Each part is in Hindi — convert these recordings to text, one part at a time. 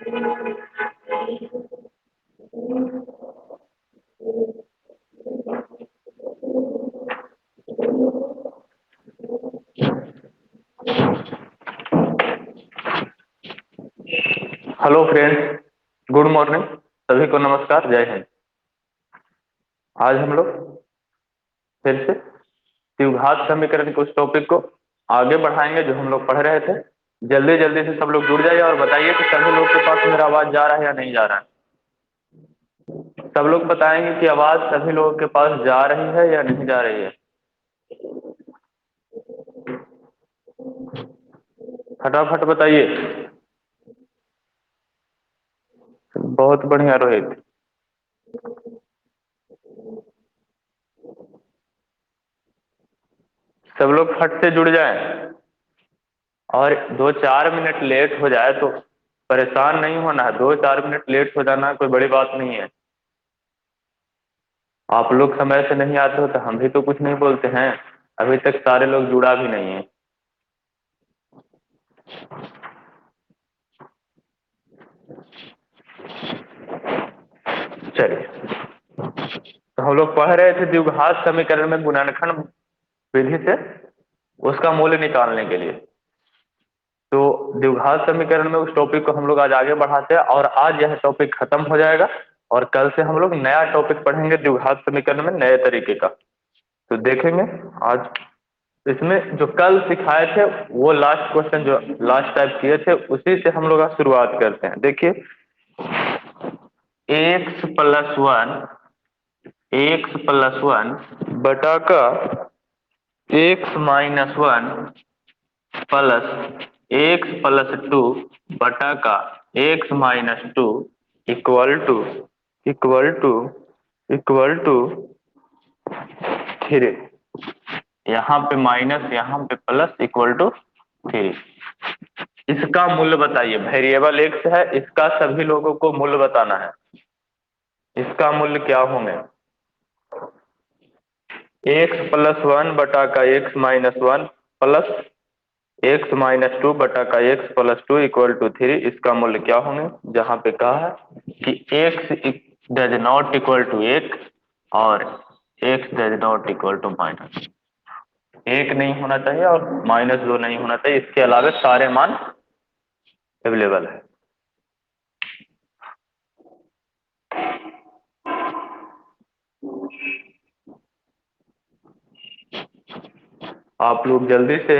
Hello friends, good morning. सभी को नमस्कार, जय हिंद। आज हम लोग फिर से द्विघात समीकरण के उस टॉपिक को आगे बढ़ाएंगे जो हम लोग पढ़ रहे थे। जल्दी जल्दी से सब लोग जुड़ जाइए और बताइए कि सभी लोग के पास मेरा आवाज जा रहा है या नहीं जा रहा है। सब लोग बताएंगे कि आवाज सभी लोगों के पास जा रही है या नहीं जा रही है। फटाफट बताइए। बहुत बढ़िया रोहित। सब लोग फट से जुड़ जाएं और 2-4 मिनट लेट हो जाए तो परेशान नहीं होना है। 2-4 मिनट लेट हो जाना कोई बड़ी बात नहीं है। आप लोग समय से नहीं आते हो तो हम भी तो कुछ नहीं बोलते हैं। अभी तक सारे लोग जुड़ा भी नहीं है। चलिए, तो हम लोग पढ़ रहे थे द्विघात समीकरण में गुणनखंड विधि से उसका मूल्य निकालने के लिए। तो द्विघात समीकरण में उस टॉपिक को हम लोग आज आगे बढ़ाते हैं और आज यह टॉपिक खत्म हो जाएगा और कल से हम लोग नया टॉपिक पढ़ेंगे द्विघात समीकरण में नए तरीके का। तो देखेंगे आज इसमें जो कल सिखाए थे वो लास्ट क्वेश्चन जो लास्ट टाइप किए थे उसी से हम लोग आज शुरुआत करते हैं। देखिए, x+1 x+1 बटा का x-1 प्लस x+2 बटा का x-2 equal to equal to equal to 3। यहाँ पे माइनस यहाँ पे प्लस इक्वल टू 3। इसका मूल्य बताइए। वेरिएबल एक्स है, इसका सभी लोगों को मूल्य बताना है। इसका मूल्य क्या होंगे? x+1 बटा का x-1 प्लस x-2 बटा का x+2 इक्वल टू 3। इसका मूल्य क्या होंगे? जहां पे कहा है कि x does not equal to 1 और x does not equal to -1 नहीं होना चाहिए और -2 नहीं होना चाहिए। इसके अलावा सारे मान अवेलेबल है। आप लोग जल्दी से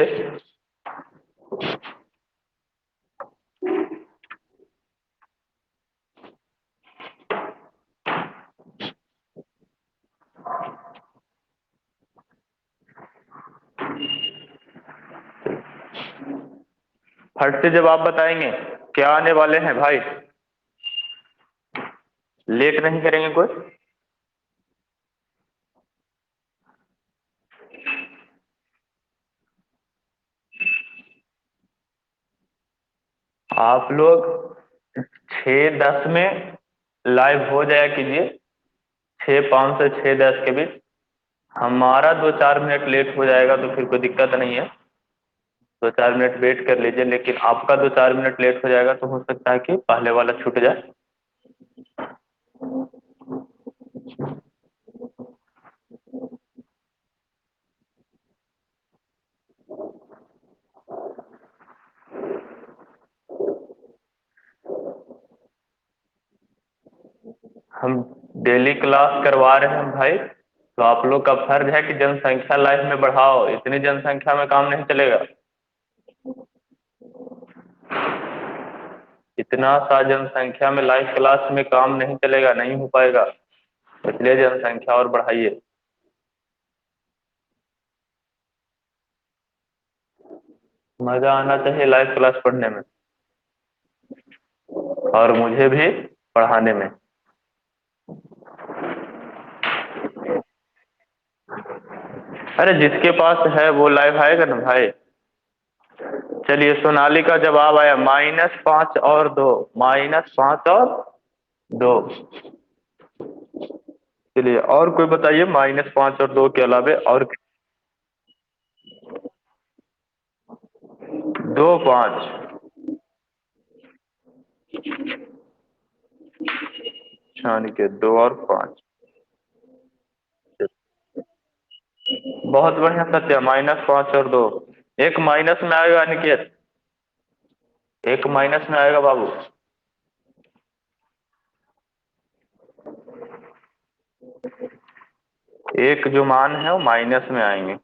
फट से जवाब बताएंगे। क्या आने वाले हैं भाई? लेट नहीं करेंगे कोई। आप लोग 6:10 में लाइव हो जाया कीजिए। 6:05 से 6:10 के बीच। हमारा 2-4 मिनट लेट हो जाएगा तो फिर कोई दिक्कत नहीं है। 2-4 मिनट वेट कर लीजिए, लेकिन आपका 2-4 मिनट लेट हो जाएगा तो हो सकता है कि पहले वाला छूट जाए। हम डेली क्लास करवा रहे हैं भाई, तो आप लोग का फर्ज है कि जनसंख्या लाइफ में बढ़ाओ। इतनी जनसंख्या में काम नहीं चलेगा। इतना सा जनसंख्या में लाइव क्लास में काम नहीं चलेगा, नहीं हो पाएगा। इसलिए जनसंख्या और बढ़ाइए। मजा आना चाहिए लाइव क्लास पढ़ने में और मुझे भी पढ़ाने में। अरे जिसके पास है वो लाइव आएगा ना भाई। चलिए, सोनाली का जवाब आया -5 और 2। -5 और 2। चलिए, और कोई बताइए -5 और 2 के अलावे और। 2, 5। के 2 और 5। बहुत बढ़िया सत्य, -5 और 2। एक माइनस में आएगा अनिकेत, एक माइनस में आएगा बाबू। एक जो मान है वो माइनस में आएंगे।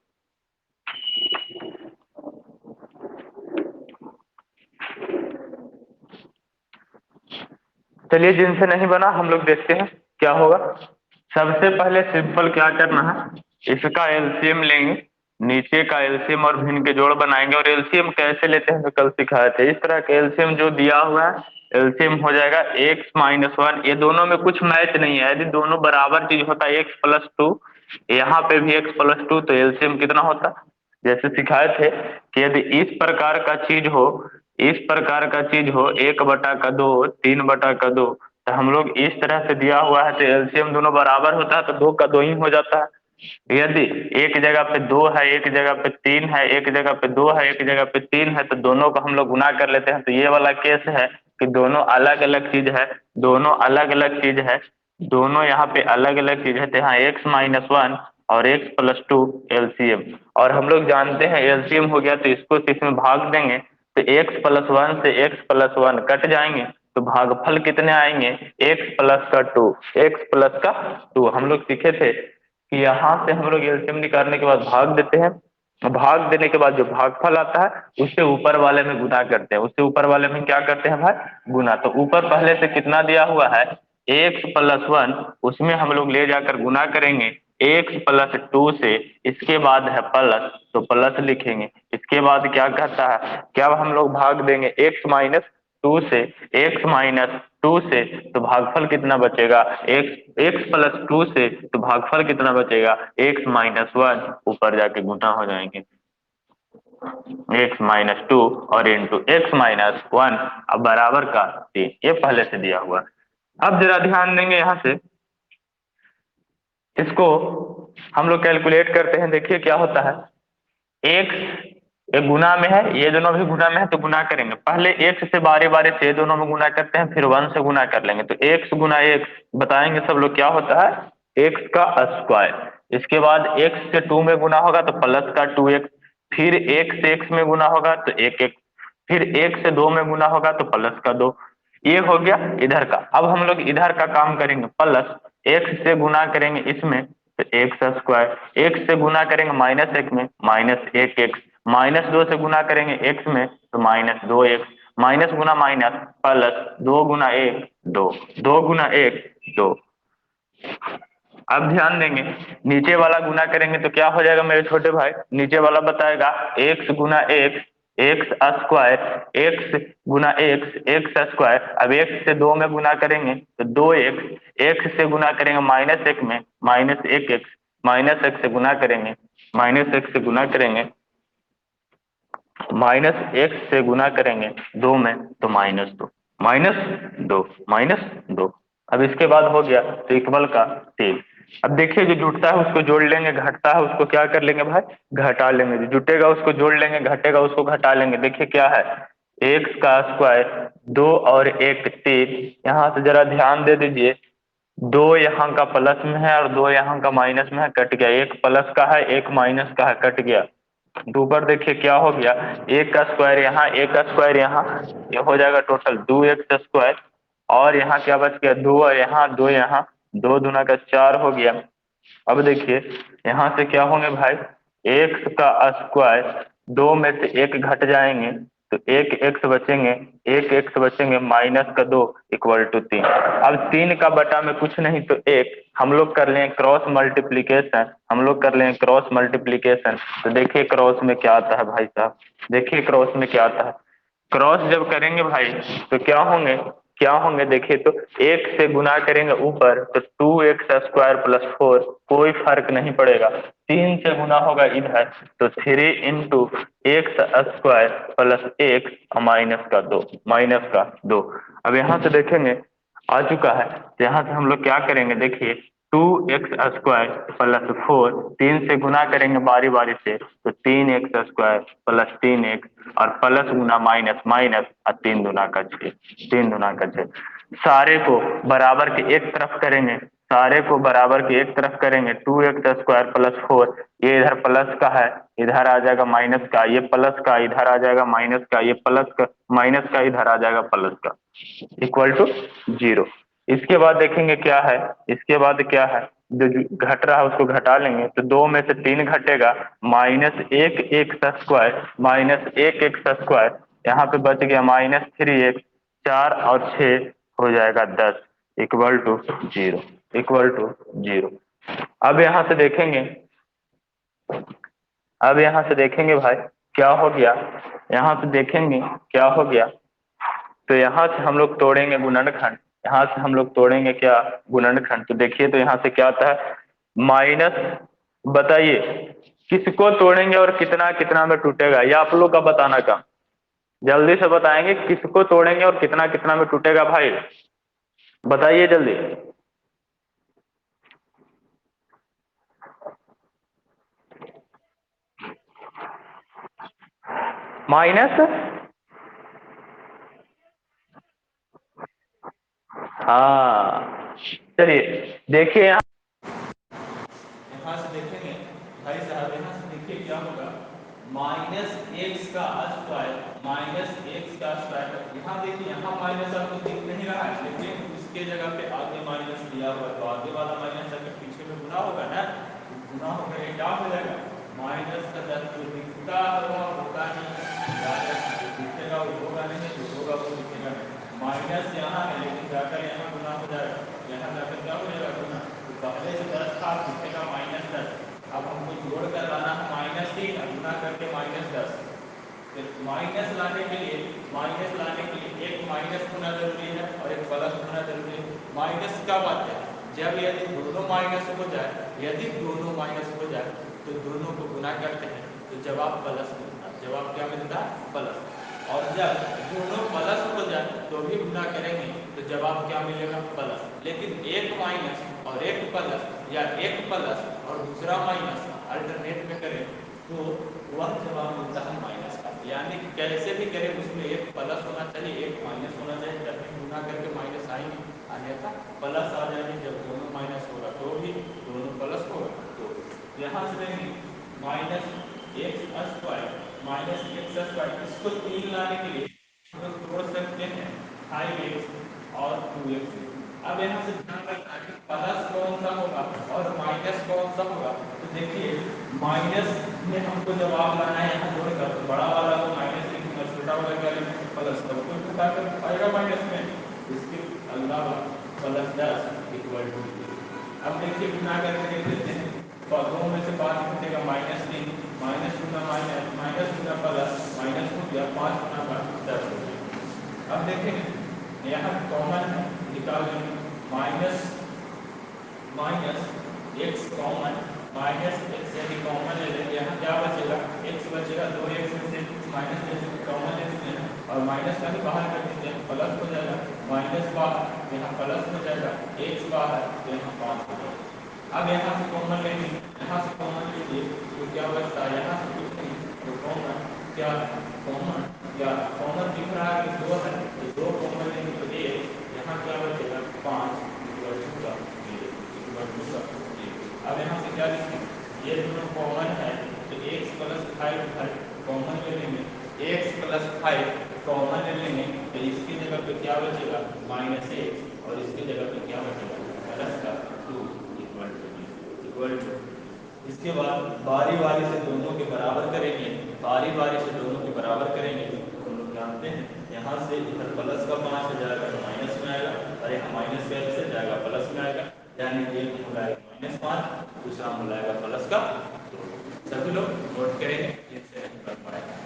चलिए, जिनसे नहीं बना हम लोग देखते हैं क्या होगा। सबसे पहले सिंपल क्या करना है, इसका एलसीएम लेंगे, नीचे का एलसीएम और भिन्न के जोड़ बनाएंगे। और एलसीएम कैसे लेते हैं तो कल सिखाए थे। इस तरह के एलसीएम जो दिया हुआ है, एलसीएम हो जाएगा x-1। ये दोनों में कुछ मैच नहीं है, यदि दोनों बराबर चीज होता है x+2, यहाँ पे भी x+2, तो एलसीएम कितना होता। जैसे सिखाए थे कि यदि इस प्रकार का चीज हो, इस प्रकार का चीज हो 1/2, 3/2, तो हम लोग इस तरह से दिया हुआ है तो एलसीएम दोनों बराबर होता है, तो 2 का 2 ही हो जाता है। यदि एक जगह पे 2 है, एक जगह पे 3 है, एक जगह पे 2 है, एक जगह पे 3 है, तो दोनों को हम लोग गुना कर लेते हैं। तो ये वाला केस है कि दोनों अलग अलग चीज है, दोनों अलग अलग चीज है, दोनों यहाँ पे अलग अलग चीज है। तो यहाँ x-1 और x+2 एलसीएम। और हम लोग जानते हैं एलसीएम हो गया तो इसको इसमें भाग देंगे, तो x+1 से x+1 कट जाएंगे, तो भागफल कितने आएंगे, x+2, x+2। हम लोग सीखे थे कि यहाँ से हम लोग एलसीएम निकालने के बाद भाग देते हैं, भाग देने के बाद जो भागफल आता है उससे ऊपर वाले में गुना करते हैं, उससे ऊपर वाले में क्या करते हैं भाई, गुना। तो ऊपर पहले से कितना दिया हुआ है, x+1, उसमें हम लोग ले जाकर गुना करेंगे x+2 से। इसके बाद है प्लस, तो प्लस लिखेंगे। इसके बाद क्या कहता है, क्या हम लोग भाग देंगे x-2 से, x-2 से, तो भागफल कितना बचेगा, x+2 से, तो भागफल कितना बचेगा, x-1। ऊपर जाके गुना हो जाएंगे, x-2 और इंटू x-1, अब बराबर का 3। ये पहले से दिया हुआ। अब जरा ध्यान देंगे यहाँ से, इसको हम लोग कैलकुलेट करते हैं। देखिए क्या होता है, एक्स एक गुना में है, ये दोनों भी गुना में है, तो गुना करेंगे। पहले एक्स से बारी बारी से ये दोनों में गुना करते हैं, फिर 1 से गुना कर लेंगे। तो एक्स गुना एक्स बताएंगे सब लोग क्या होता है, एक्स का स्क्वायर। इसके बाद एक्स से 2 में गुना होगा तो प्लस का 2x, फिर एक से एक्स में गुना होगा तो 1x, फिर एक से 2 में गुना होगा तो प्लस का 2। ये हो गया इधर का। अब हम लोग इधर का काम करेंगे, प्लस एक्स से गुना करेंगे इसमें तो x², एक से गुना करेंगे -1 में, -1x, -2 से गुना करेंगे x में तो -2x, माइनस गुना माइनस प्लस, 2 गुना 1 2, 2 गुना 1 2। अब ध्यान देंगे, नीचे वाला गुना करेंगे तो क्या हो जाएगा मेरे छोटे भाई, नीचे वाला बताएगा x गुना x, x², x गुना x स्क्वायर। अब x से 2 में गुना करेंगे तो 2x, x से गुना करेंगे -1 में, -1x, -1 से गुना करेंगे, -1 से गुना करेंगे, -1 से गुना करेंगे 2 में तो -2, -2, -2। अब इसके बाद हो गया तो इक्वल का 3। अब देखिए जो जुटता है उसको जोड़ लेंगे, घटता है उसको क्या कर लेंगे भाई, घटा लेंगे। जो जुटेगा उसको जोड़ लेंगे, घटेगा उसको घटा लेंगे। देखिए क्या है, एक्स का स्क्वायर, 2 और 1 3। यहाँ से जरा ध्यान दे दीजिए, 2 यहाँ का प्लस में है और 2 यहाँ का माइनस में है, कट गया। एक प्लस का है, एक माइनस का है, कट गया। तो ऊपर देखिए क्या हो गया, एक का स्क्वायर यहाँ, एक का स्क्वायर यहाँ, ये हो जाएगा टोटल 2x²। और यहाँ क्या बच गया, 2 यहाँ, 2 यहाँ, 2 दूना का 4 हो गया। अब देखिए यहाँ से क्या होंगे भाई, एक्स का स्क्वायर, 2 में से 1 घट जाएंगे तो 1 एक्स बचेंगे, 1 एक्स बचेंगे, -2 इक्वल टू 3। अब 3 का बटा में कुछ नहीं तो 1, हम लोग कर लें क्रॉस मल्टीप्लीकेशन, हम लोग कर लें क्रॉस मल्टीप्लीकेशन। तो देखिए क्रॉस में क्या आता है भाई साहब, देखिए क्रॉस में क्या आता है। क्रॉस जब करेंगे भाई तो क्या होंगे, क्या होंगे देखिए, तो 1 से गुना करेंगे ऊपर तो 2x² + 4, कोई फर्क नहीं पड़ेगा। 3 से गुना होगा इधर तो 3x² + 1 और -2। अब यहाँ से देखेंगे आ चुका है, तो यहाँ से हम लोग क्या करेंगे देखिए, 2x² + 4, 3 से गुना करेंगे बारी बारी से, तो 3x² + 3x, और प्लस गुना माइनस माइनस, और 3 दूना का 6, 3 दूना का 6। सारे को बराबर के एक तरफ करेंगे, सारे को बराबर के एक तरफ करेंगे। 2x² + 4, ये इधर प्लस का है, इधर आ जाएगा माइनस का, ये प्लस का इधर आ जाएगा माइनस का, ये प्लस का माइनस का इधर आ जाएगा प्लस का, इक्वल टू 0। इसके बाद देखेंगे क्या है, इसके बाद क्या है, जो घट रहा है उसको घटा लेंगे, तो 2 में से 3 घटेगा, -1x², -1x², यहाँ पे बच गया -3x, 4 और 6 हो जाएगा 10, इक्वल टू 0, इक्वल टू 0। अब यहाँ से देखेंगे, अब यहाँ से देखेंगे भाई क्या हो गया, यहाँ से देखेंगे क्या हो गया। तो यहाँ से हम लोग तोड़ेंगे गुणनखंड, यहाँ से हम लोग तोड़ेंगे क्या, गुणनखंड। तो देखिए, तो यहाँ से क्या आता है, माइनस, बताइए किसको तोड़ेंगे और कितना कितना में टूटेगा, ये आप लोग का बताना काम। जल्दी से बताएंगे किसको तोड़ेंगे और कितना कितना में टूटेगा भाई, बताइए जल्दी। माइनस, हाँ चलिए देखिए, यहाँ से देखेंगे भाई साहब, यहाँ से देखिए क्या होगा, -x² -x²। यहाँ देखिए, यहाँ माइनस आपको दिख नहीं रहा है, लेकिन उसके जगह पे आगे माइनस दिया हुआ है, तो आगे वाला माइनस अगर पीछे में गुना होगा ना, तो गुना होकर ये क्या हो जाएगा, माइनस का 10, जो दिखता होगा होगा नहीं, याद रखना, जो दिखेगा वो होगा नहीं, जो होगा वो दिखेगा नहीं। माइनस यहाँ है लेकिन जाकर यहाँ गुना हो जाएगा, यहाँ जाकर क्या हो जाएगा, गुना। तो पहले से 10 था, दिखेगा -10, अब हमको जोड़ कर लाना है -3, गुना करके -10। फिर माइनस लाने के लिए, माइनस लाने के लिए एक माइनस होना जरूरी है और एक प्लस होना जरूरी है। माइनस कब आते हैं, जब यदि दोनों माइनस हो जाए, यदि दोनों माइनस हो जाए तो दोनों को गुना करते हैं, तो जवाब प्लस मिलता है, जवाब क्या मिलता है, प्लस। और जब दोनों प्लस हो जाए तो भी गुना करेंगे, तो जवाब क्या मिलेगा, प्लस। लेकिन एक माइनस और एक प्लस, या एक प्लस और दूसरा माइनस अल्टरनेट में करें, तो वह जवाब मिलता है माइनस का। यानी कैसे भी करें उसमें एक प्लस होना चाहिए, एक माइनस होना चाहिए, जब भी गुना करके माइनस आएंगे, अन्यथा प्लस आ जाएंगे। जब दोनों माइनस होगा तो भी दोनों प्लस होगा। तो यहाँ से देंगे -x², इसको 3 लाने के लिए हम लोग तोड़ सकते हैं 5x और 2x। अब यहाँ से ध्यान रखना कि प्लस कौन सा होगा और माइनस कौन सा होगा। तो देखिए, माइनस में हमको जवाब लाना है यहाँ जोड़कर, तो बड़ा वाला को माइनस लिखूंगा, छोटा वाला क्या लिखूंगा, प्लस। तब कोई घटा कर आएगा माइनस में, इसके अलावा +10 इक्वल टू। अब देखिए, गुना करके देख लेते हैं, तो 2 में से 5 घटेगा -3, माइनस गुना माइनस, माइनस गुना प्लस, माइनस हो गया, 5 गुना 10 हो गया। अब देखें यहाँ कॉमन है, निकाल लेंगे, minus minus x common, minus x यदि कॉमन ले लेंगे, यहाँ क्या बचेगा, एक्स बचेगा, 2x में से माइनस कॉमन ले लेते हैं और माइनस का भी बाहर कर देते हैं, प्लस हो जाएगा, माइनस बाहर यहाँ प्लस हो जाएगा, एक्स बाहर तो यहाँ 5 हो जाएगा। अब यहाँ से कॉमन लेंगे, यहाँ से कॉमन लीजिए तो क्या बचता है, यहाँ से कुछ नहीं, तो कॉमन क्या है, कॉमन क्या, कॉमन दिख रहा है कि 2 है, तो 2 कॉमन लेंगे तो 1, यहाँ क्या बचेगा, 5 अब यहाँ से क्या लिखें, ये दोनों कॉमन है, तो x + 5 कॉमन ले लेंगे, x + 5 कॉमन ले लेंगे, तो इसकी जगह पे क्या बचेगा, -1, और इसकी जगह पे क्या बचेगा, +2 इक्वल टू। इसके बाद बारी बारी से दोनों के बराबर करेंगे, बारी बारी से दोनों के बराबर करेंगे। तो हम लोग जानते हैं यहाँ से इधर प्लस का 5 हो जाएगा तो माइनस में आएगा, और यहाँ माइनस का से जाएगा प्लस में आएगा, यानी एक मिलाएगा -5, दूसरा मिलाएगा प्लस का। तो सभी लोग नोट करेंगे, इससे नहीं कर पाएगा।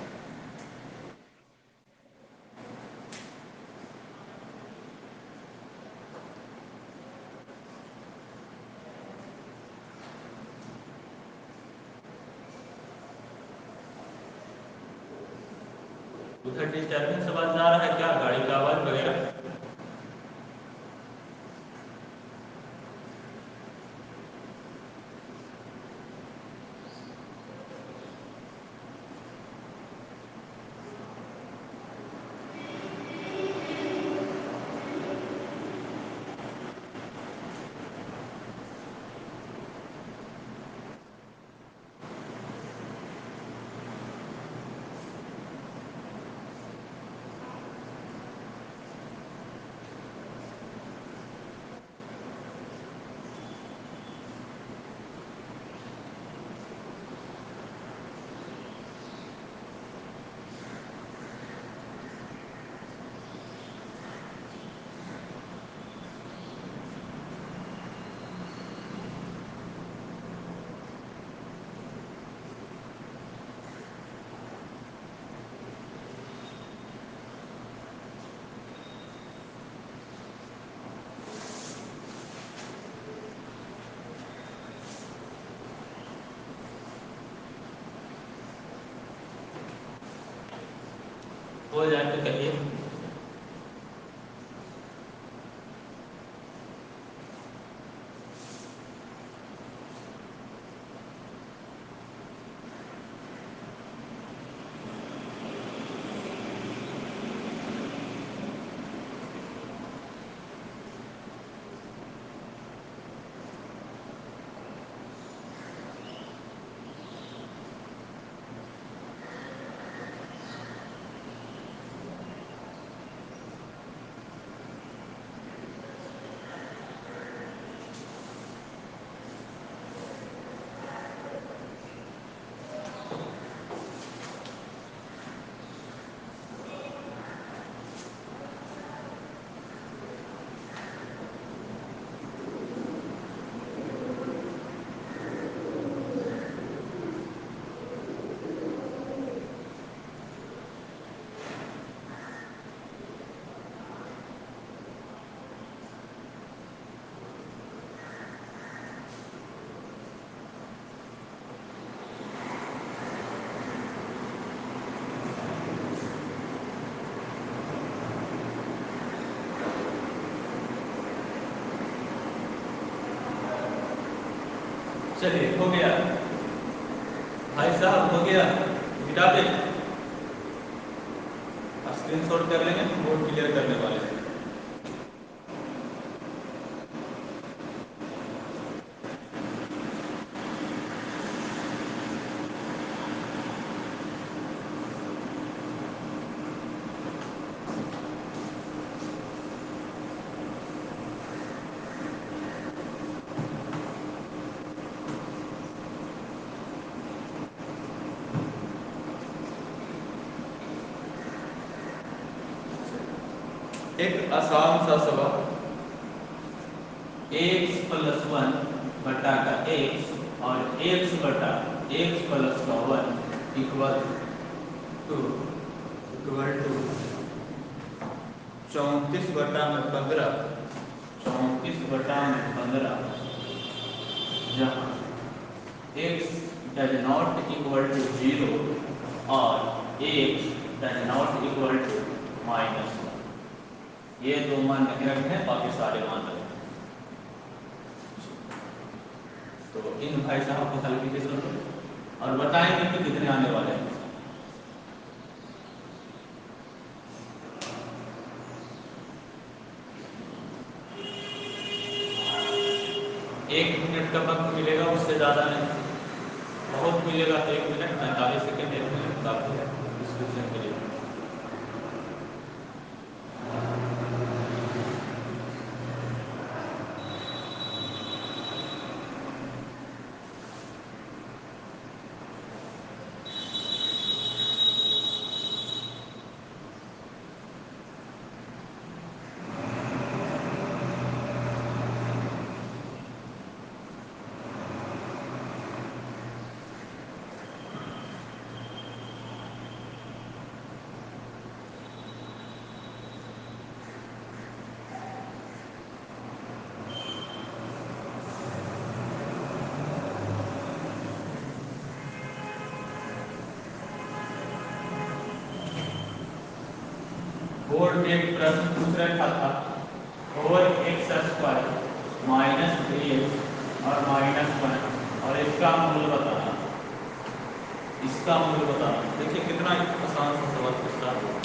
उधर डिस्टर्बेंस आवाज आ रहा है क्या, गाड़ी का आवाज वगैरह? हो जाए तो कहिए। चलिए हो गया भाई साहब, हो गया। मिटा दे, स्क्रीनशॉट कर लेंगे, बोर्ड क्लियर करने वाले हैं। एक आसान सा सवाल, x प्लस 1 बटा का x और x बटा x प्लस का 1 इक्वल टू 34 बटा में 15, 34 बटा में 15, जहाँ x does not equal to 0 और x does not equal to -1। ये दो मान नहीं रखने, बाकी सारे मान रखने। तो इन भाई साहब को हल कीजिए सर और बताएंगे कि कितने आने वाले हैं। 1 मिनट का वक्त मिलेगा, उससे ज़्यादा नहीं। बहुत मिलेगा तो 1 मिनट 45 सेकेंड, 1 मिनट काफी है इस क्वेश्चन के लिए। बोर्ड में एक प्रश्न पूछ रखा था, over x square minus 3x और -1 और इसका मूल बताना, इसका मूल बताना। देखिए कितना आसान सा सवाल पूछता है।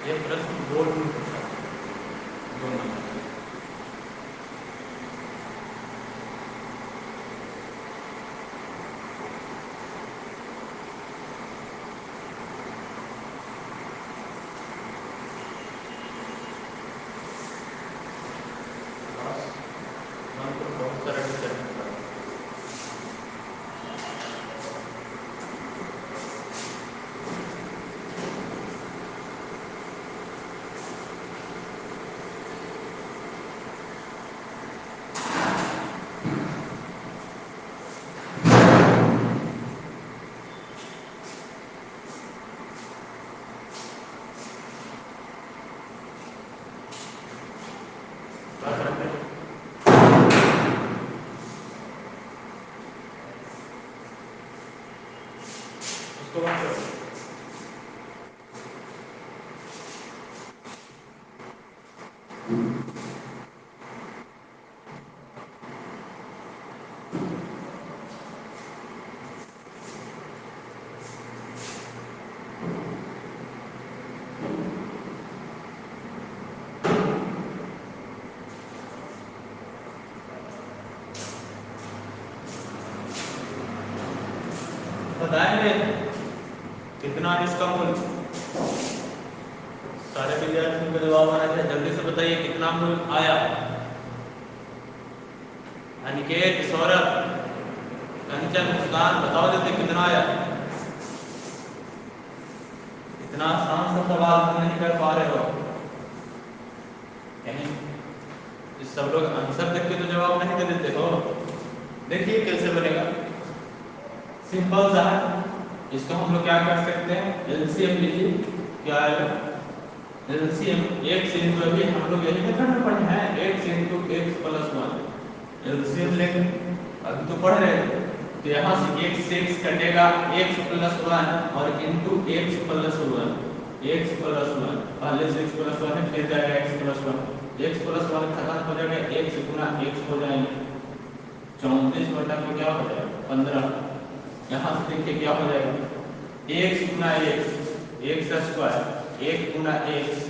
ये प्रश्न बोर्ड में पूछा, 2 नंबर। बहुत सारा डिस्कशन था। बस रखते हैं। उसको बंद करो। बताएंगे कितना है इसका मूल्य। सारे विद्यार्थियों का जवाब आना चाहिए, जल्दी से बताइए कितना मूल्य आया। अनिकेत, सौरभ, कंचन, मुस्कान, बताओ जल्दी कितना आया। इतना आसान सा सवाल तुम नहीं कर पा रहे हो कहीं। इस सब लोग आंसर देख के तो जवाब नहीं दे देते हो। देखिए कैसे बनेगा, सिंपल सा है। इसको हम लोग क्या कर सकते हैं, एलसीएम लीजिए। क्या आएगा एलसीएम, एक्स इंटू, अभी हम लोग यही मेथड में पढ़े हैं, x into x plus one. LCM लेंगे, अभी तो पढ़ रहे थे। तो यहाँ से एक्स से एक्स कटेगा, एक्स प्लस वन और into x plus one. X plus one, पहले से एक्स प्लस वन है, फिर जाएगा x plus one. X plus one खत्म हो जाएगा, एक्स गुना एक्स हो जाएंगे 34 बटा में क्या हो जाएगा 15। यहाँ से देखिए क्या हो जाएगा, एक्स गुना एक्स, एक्स स्क्वायर, एक गुना एक्स,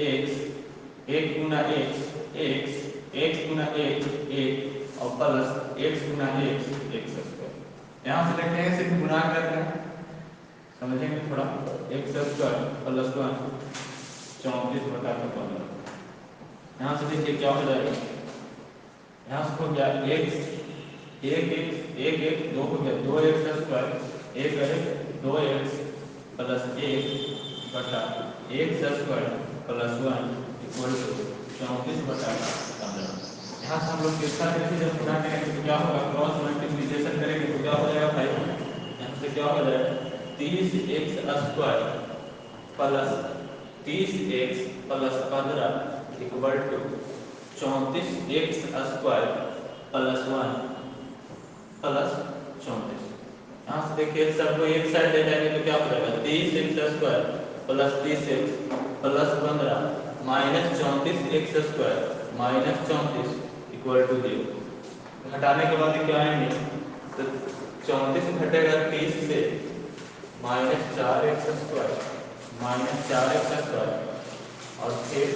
एक्स, एक गुना एक्स, एक्स, एक्स गुना एक्स, एक और प्लस एक्स गुना एक्स, एक्स स्क्वायर। यहाँ से देखते हैं सिर्फ गुना कर रहे हैं, समझेंगे थोड़ा। एक्स स्क्वायर प्लस वन 34 बटा 15। यहाँ से देखिए क्या हो जाएगा, यहाँ से हो गया एक्स, एक एक दो हो गया, दो एक्स स्क्वायर, एक दो एक्स प्लस एक बटा x square plus one equal to 34 बटा 15। यहाँ से हम लोग किसका देखिए, जब गुणा करेंगे तो क्या होगा, क्रॉस मल्टीप्लिकेशन करेंगे तो क्या हो जाएगा भाई, यहाँ से क्या हो जाएगा 30 x square plus 30 x plus 15 equal to 34 x square plus one plus 34। यहाँ से देखिए सबको एक साइड ले जाएंगे तो क्या हो जाएगा, 30 x square plus 30 x plus 15 minus 34 x square minus 34 equal to 0। घटाने के बाद क्या आएंगे, तो 34 घटेगा 30 से, minus 4 x square minus 4 x square और फिर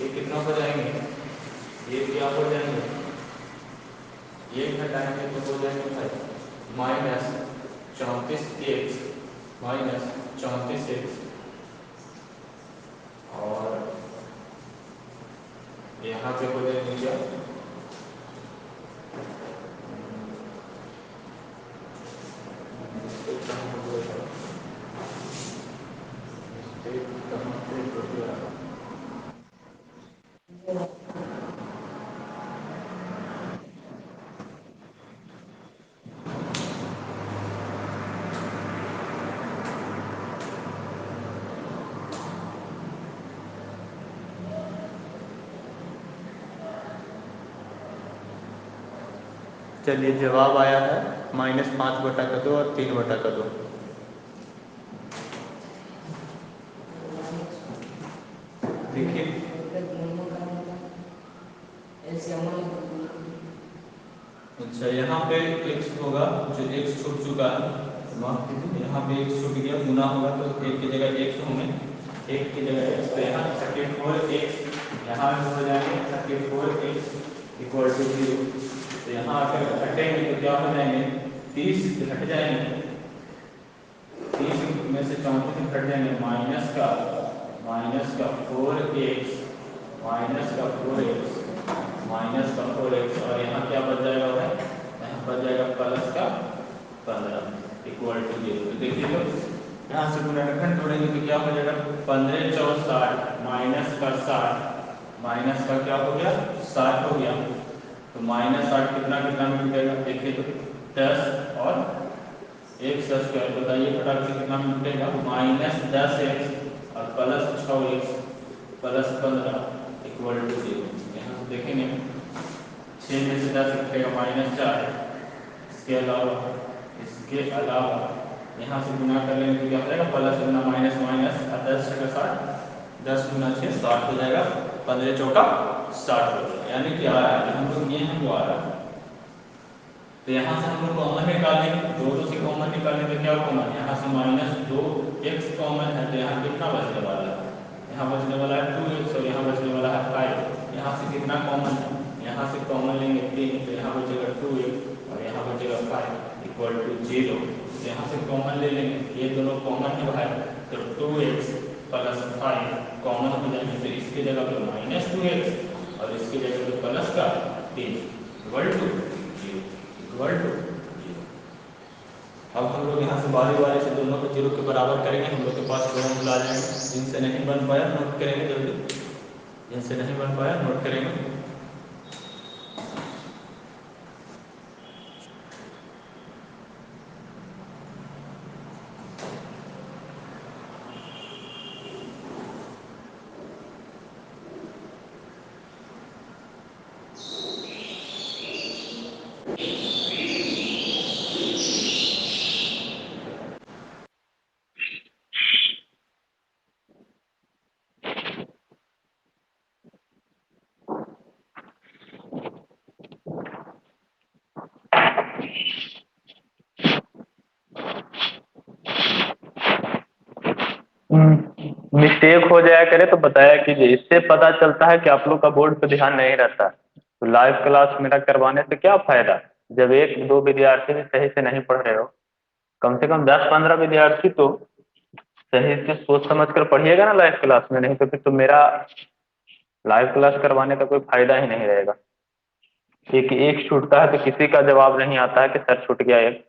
ये कितना हो जाएंगे, ये क्या हो जाएंगे, ये घटाएंगे तो हो जाएंगे भाई माइनस 34 एक्स माइनस 34 एक्स और यहाँ पे हो जाएंगे क्या, चलिए जवाब आया है -5 बटा का 2 और 3 बटा का 2। देखिए अच्छा, यहाँ पे x होगा, जो x छूट चुका है, माफ कीजिए, यहाँ पे x छूट गया, गुना होगा तो एक की जगह x होंगे, एक की जगह x, तो यहाँ 34x, यहाँ हो जाएंगे 34x इक्वल टू 0। तो यहाँ अगर घटेंगे तो क्या हो जाएंगे, 30 घट जाएंगे, 30 में से 34 घट जाएंगे, माइनस का 4x माइनस का 4x माइनस का 4x और यहाँ क्या बच जाएगा, यहाँ बच जाएगा प्लस का 15 इक्वल टू 0। तो देखिए तो यहाँ से गुणनखंड जोड़ेंगे तो क्या हो जाएगा, 15 4 60 माइनस का 60 माइनस का क्या हो गया 60 हो गया, तो माइनस 60 कितना कितना में टूटेगा, देखिए तो 10 और एक्स स्क्वायर, बताइए फटाक से कितना में टूटेगा, माइनस 10x और plus 6x plus 15 equal to 0। यहाँ से देखेंगे 6 में से 10 कटेगा -4, इसके अलावा यहाँ से गुना कर लेंगे तो क्या हो जाएगा, प्लस गुना माइनस माइनस, 10 छका 60, 10 गुना 6 60 हो जाएगा, 15 चौका 60 हो जाएगा। यानी कि आ रहा है हम लोग, ये हमको आ रहा है। तो यहाँ से हम लोग कॉमन निकालेंगे, दोनों से कॉमन निकालेंगे तो क्या कॉमन, यहाँ से -2x कॉमन है तो यहाँ कितना बचने वाला है, यहाँ बचने वाला है 2x और यहाँ बचने वाला है 5। यहाँ से कितना कॉमन है, यहाँ से कॉमन लेंगे 3 तो यहाँ बचेगा 2x और यहाँ बचेगा 5 इक्वल टू 0। तो यहाँ से कॉमन ले लेंगे, ये दोनों कॉमन है भाई, तो 2x प्लस 5 कॉमन हो जाएंगे तो इसकी जगह पे -2x और इसकी जगह पे प्लस का 3 इक्वल टू 0 इक्वल टू 0। अब हम लोग यहाँ से बारी बारी से दोनों को 0 के बराबर करेंगे, हम लोग के पास फॉर्मूला आ जाएंगे। जिनसे नहीं बन पाया नोट करेंगे जल्दी, जिनसे नहीं बन पाया नोट करेंगे। मिस्टेक हो जाया करे तो बताया कीजिए, इससे पता चलता है कि आप लोग का बोर्ड पे ध्यान नहीं रहता। तो लाइव क्लास मेरा करवाने से क्या फायदा, जब एक दो विद्यार्थी भी सही से नहीं पढ़ रहे हो, कम से कम 10-15 विद्यार्थी तो सही से सोच समझ कर पढ़िएगा ना लाइव क्लास में, नहीं तो फिर तो मेरा लाइव क्लास करवाने का कोई फायदा ही नहीं रहेगा। एक एक छूटता है तो किसी का जवाब नहीं आता है कि सर छूट गया एक।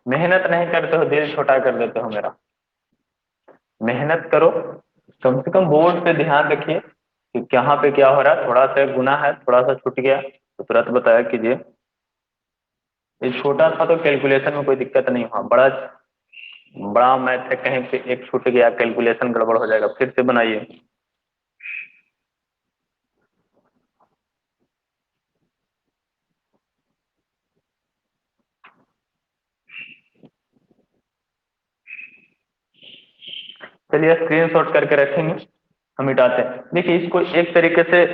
मेहनत नहीं करते हो, दिल छोटा कर देते हो मेरा। मेहनत करो, कम से कम बोर्ड पे ध्यान रखिए कि कहाँ पे क्या हो रहा है। थोड़ा सा गुना है, थोड़ा सा छूट गया तो तुरंत बताया कीजिए। ये छोटा था तो कैलकुलेशन में कोई दिक्कत नहीं हुआ, बड़ा बड़ा मैथ है, कहीं पे एक छूट गया कैलकुलेशन गड़बड़ हो जाएगा, फिर से बनाइए। चलिए स्क्रीनशॉट करके रखेंगे, हम मिटाते हैं। देखिए इसको एक तरीके से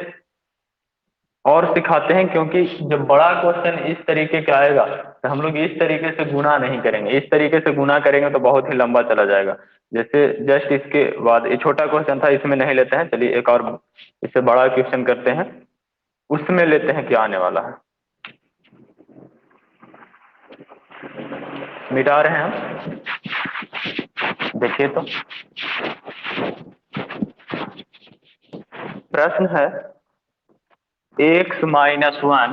और सिखाते हैं, क्योंकि जब बड़ा क्वेश्चन इस तरीके का आएगा तो हम लोग इस तरीके से गुना नहीं करेंगे, इस तरीके से गुना करेंगे तो बहुत ही लंबा चला जाएगा। जैसे जस्ट इसके बाद ये छोटा क्वेश्चन था, इसमें नहीं लेते हैं। चलिए एक और इससे बड़ा क्वेश्चन करते हैं, उसमें लेते हैं क्या आने वाला है। मिटा रहे हैं हम, देखिए तो प्रश्न है x-1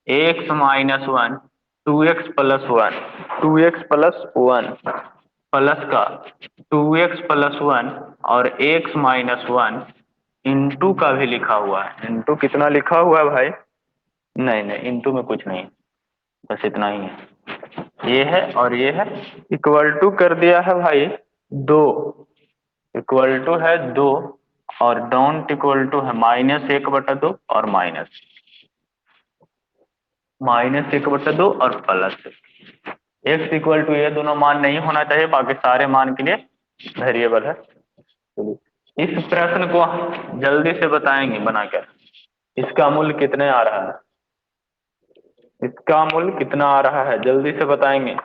2x+1 प्लस का 2x+1 और x-1 इंटू का भी लिखा हुआ है। इंटू कितना लिखा हुआ है भाई, नहीं नहीं इंटू में कुछ नहीं, बस इतना ही है। ये है और ये है, इक्वल टू कर दिया है भाई 2, इक्वल टू है 2 और डोंट इक्वल टू है -1/2 और -1/2 और प्लस x इक्वल टू, ये दोनों मान नहीं होना चाहिए, बाकी सारे मान के लिए वेरिएबल है। चलिए इस प्रश्न को जल्दी से बताएंगे बनाकर, इसका मूल्य कितने आ रहा है, इसका मूल्य कितना आ रहा है जल्दी से बताएंगे।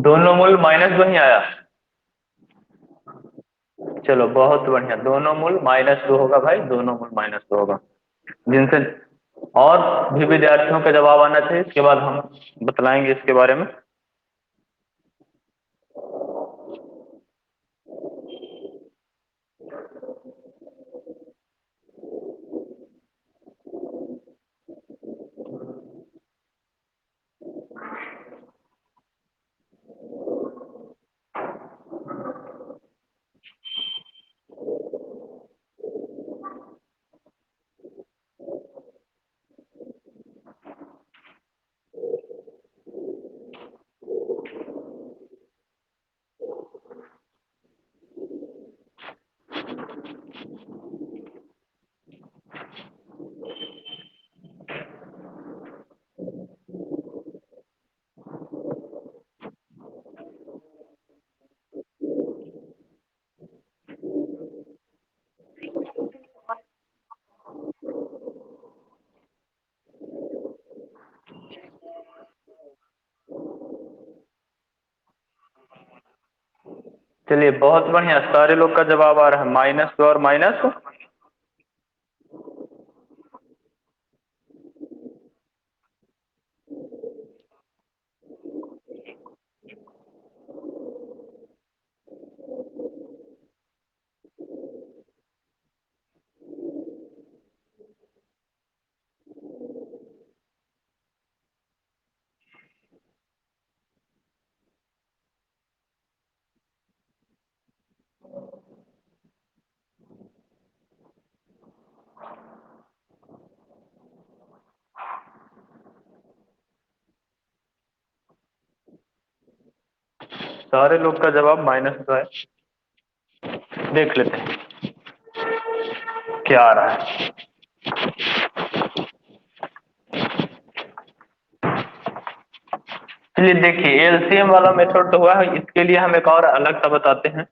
दोनों मूल माइनस 2 ही आया। चलो बहुत बढ़िया, दोनों मूल -2 होगा भाई, दोनों मूल -2 होगा। जिनसे और भी विद्यार्थियों का जवाब आना चाहिए, इसके बाद हम बतलाएंगे इसके बारे में। चलिए बहुत बढ़िया, सारे लोग का जवाब आ रहा है -2 और माइनस। सारे लोग का जवाब -2 है। देख लेते हैं क्या आ रहा है। चलिए देखिए, एलसीएम वाला मेथड तो हुआ है, इसके लिए हम एक और अलग सा बताते हैं।